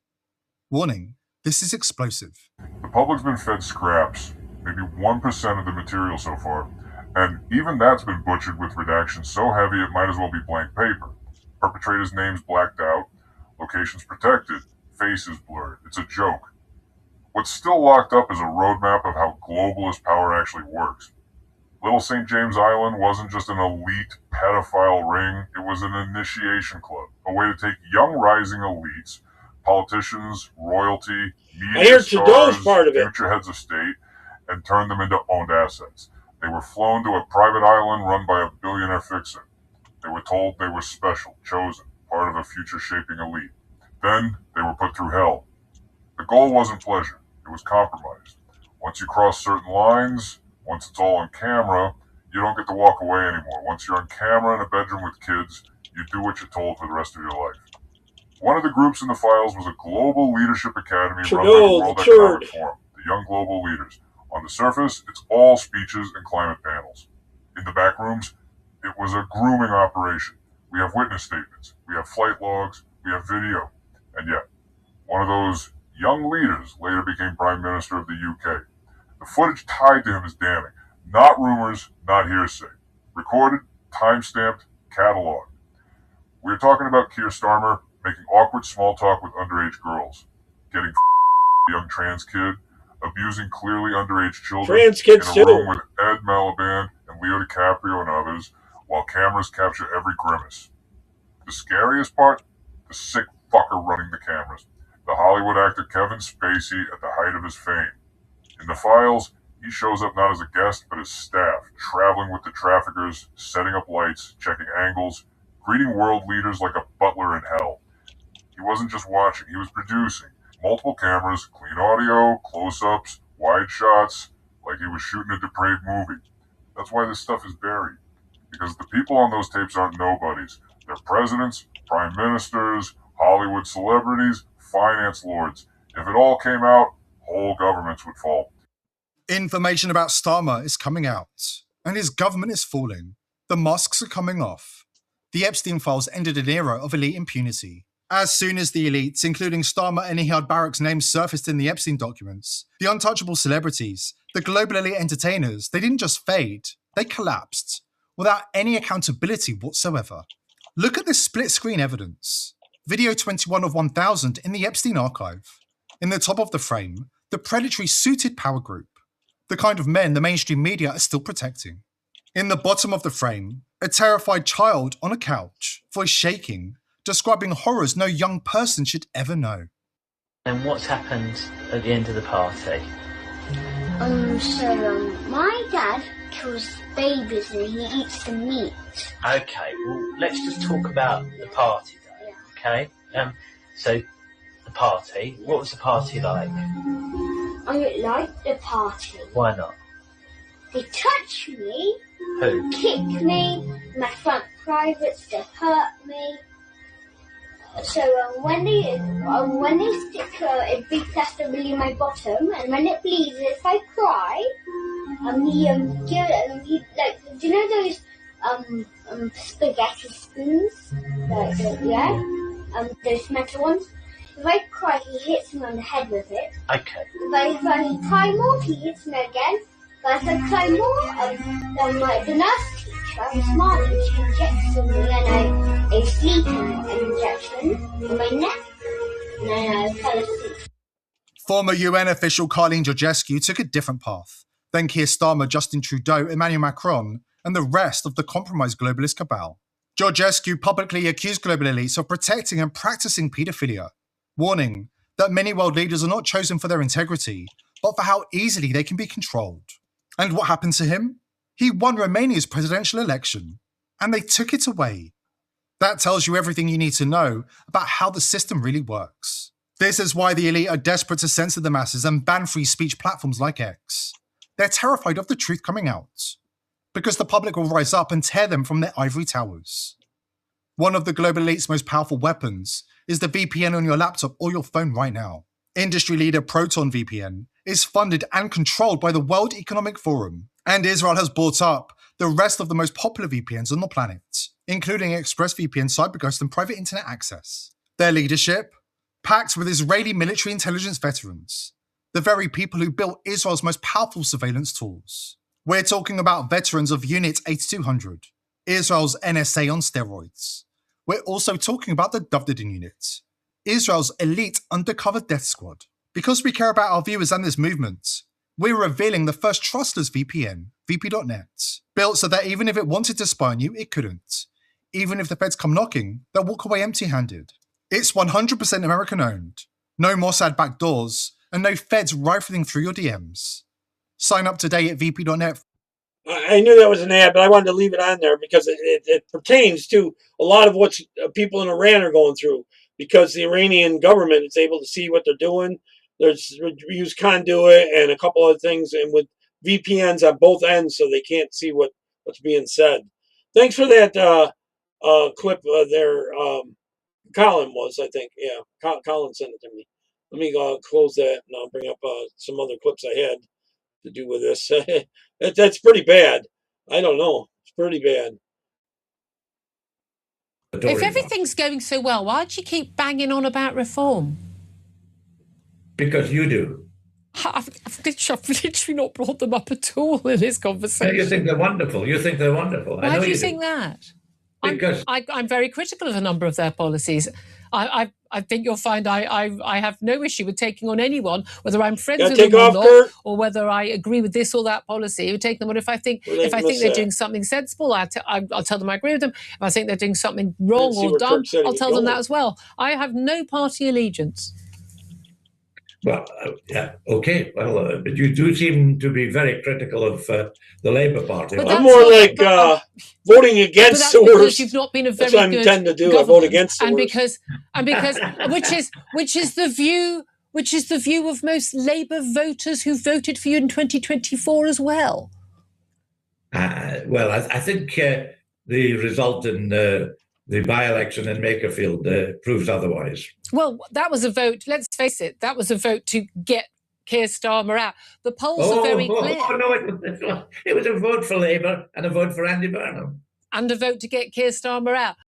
Warning, this is explosive. The public's been fed scraps, maybe 1% of the material so far, and even that's been butchered with redactions so heavy it might as well be blank paper. Perpetrators' names blacked out, locations protected, faces blurred. It's a joke. What's still locked up is a roadmap of how globalist power actually works. Little St. James Island wasn't just an elite pedophile ring, it was an initiation club, a way to take young rising elites, politicians, royalty, media stars, future heads of state, and turn them into owned assets. They were flown to a private island run by a billionaire fixer. They were told they were special, chosen, part of a future-shaping elite. Then they were put through hell. The goal wasn't pleasure, it was compromised. Once you cross certain lines, once it's all on camera, you don't get to walk away anymore. Once you're on camera in a bedroom with kids, you do what you're told for the rest of your life. One of the groups in the files was a Global Leadership Academy run by the World Economic Forum, the Young Global Leaders. On the surface, it's all speeches and climate panels. In the back rooms, it was a grooming operation. We have witness statements, we have flight logs, we have video. And yet, one of those young leaders later became Prime Minister of the UK. The footage tied to him is damning. Not rumors, not hearsay. Recorded, time-stamped, cataloged. We're talking about Keir Starmer making awkward small talk with underage girls, getting a young trans kid, abusing clearly underage children in a room with Ed Miliband and Leo DiCaprio and others, while cameras capture every grimace. The scariest part? The sick fucker running the cameras. The Hollywood actor Kevin Spacey at the height of his fame. In the files, he shows up not as a guest, but as staff, traveling with the traffickers, setting up lights, checking angles, greeting world leaders like a butler in hell. He wasn't just watching, he was producing. Multiple cameras, clean audio, close-ups, wide shots, like he was shooting a depraved movie. That's why this stuff is buried. Because the people on those tapes aren't nobodies. They're presidents, prime ministers, Hollywood celebrities, finance lords. If it all came out, whole governments would fall. Information about Starmer is coming out, and his government is falling. The masks are coming off. The Epstein files ended an era of elite impunity. As soon as the elites, including Starmer and Ehud Barak's names surfaced in the Epstein documents, the untouchable celebrities, the global elite entertainers, they didn't just fade, they collapsed, without any accountability whatsoever. Look at this split-screen evidence. Video 21 of 1000 in the Epstein archive. In the top of the frame, the predatory suited power group, the kind of men the mainstream media are still protecting. In the bottom of the frame, a terrified child on a couch, voice shaking, describing horrors no young person should ever know. And what's happened at the end of the party? My dad kills babies and he eats the meat. Okay, well, let's just talk about the party, though, okay? So, the party, what was the party like? I don't like the party. Why not? They touch me. Who? Kick me. My front privates, they hurt me. So when they stick a big plaster in my bottom, and when it bleeds, if I cry, he do you know those spaghetti spoons, those metal ones? If I cry, he hits me on the head with it. Okay. But if I cry more, he hits me again. But if I cry more, the nurse teacher, I'm smart, and she injects me, and I sleep injection in my neck, and then I fell asleep. Former UN official Carleen Georgescu took a different path. Then Keir Starmer, Justin Trudeau, Emmanuel Macron, and the rest of the compromised globalist cabal. Georgescu publicly accused global elites of protecting and practicing paedophilia, warning that many world leaders are not chosen for their integrity, but for how easily they can be controlled. And what happened to him? He won Romania's presidential election, and they took it away. That tells you everything you need to know about how the system really works. This is why the elite are desperate to censor the masses and ban free speech platforms like X. They're terrified of the truth coming out, because the public will rise up and tear them from their ivory towers. One of the global elite's most powerful weapons is the VPN on your laptop or your phone right now. Industry leader Proton VPN is funded and controlled by the World Economic Forum, and Israel has bought up the rest of the most popular VPNs on the planet, including ExpressVPN, CyberGhost, and private internet access. Their leadership, packed with Israeli military intelligence veterans, the very people who built Israel's most powerful surveillance tools. We're talking about veterans of Unit 8200, Israel's NSA on steroids. We're also talking about the Dovdadin Unit, Israel's elite undercover death squad. Because we care about our viewers and this movement, we're revealing the first trustless VPN, VP.net, built so that even if it wanted to spy on you, it couldn't. Even if the feds come knocking, they'll walk away empty-handed. It's 100% American-owned, no Mossad backdoors, and no feds rifling through your DMs. Sign up today at VP.net. I knew that was an ad, but I wanted to leave it on there because it pertains to a lot of what people in Iran are going through, because the Iranian government is able to see what they're doing. There's use conduit and a couple other things, and with VPNs on both ends, so they can't see what's being said. Thanks for that clip there. Colin was, I think. Yeah, Colin sent it to me. Let me close that, and I'll bring up some other clips I had to do with this. That's pretty bad. I don't know. It's pretty bad. If everything's going so well, why do you keep banging on about reform? Because you do. I've literally not brought them up at all in this conversation. You think they're wonderful. You think they're wonderful. Why do you think that? Because I'm very critical of a number of their policies. I think you'll find I have no issue with taking on anyone, whether I'm friends with them or not, or whether I agree with this or that policy. You take them on if I think they're doing something sensible, I'll tell them I agree with them. If I think they're doing something wrong or dumb, I'll tell them that as well. I have no party allegiance. Well, yeah, okay. Well, but you do seem to be very critical of the Labour Party. I'm more like voting against the worst. You've not been a very That's what I intend to do. I vote against the worst. And because which is the view of most Labour voters who voted for you in 2024 as well. Well, I think the result in the by-election in Makerfield proves otherwise. Well, that was a vote, let's face it, that was a vote to get Keir Starmer out. The polls are very clear. Oh, no, it was a vote for Labour and a vote for Andy Burnham. And a vote to get Keir Starmer out.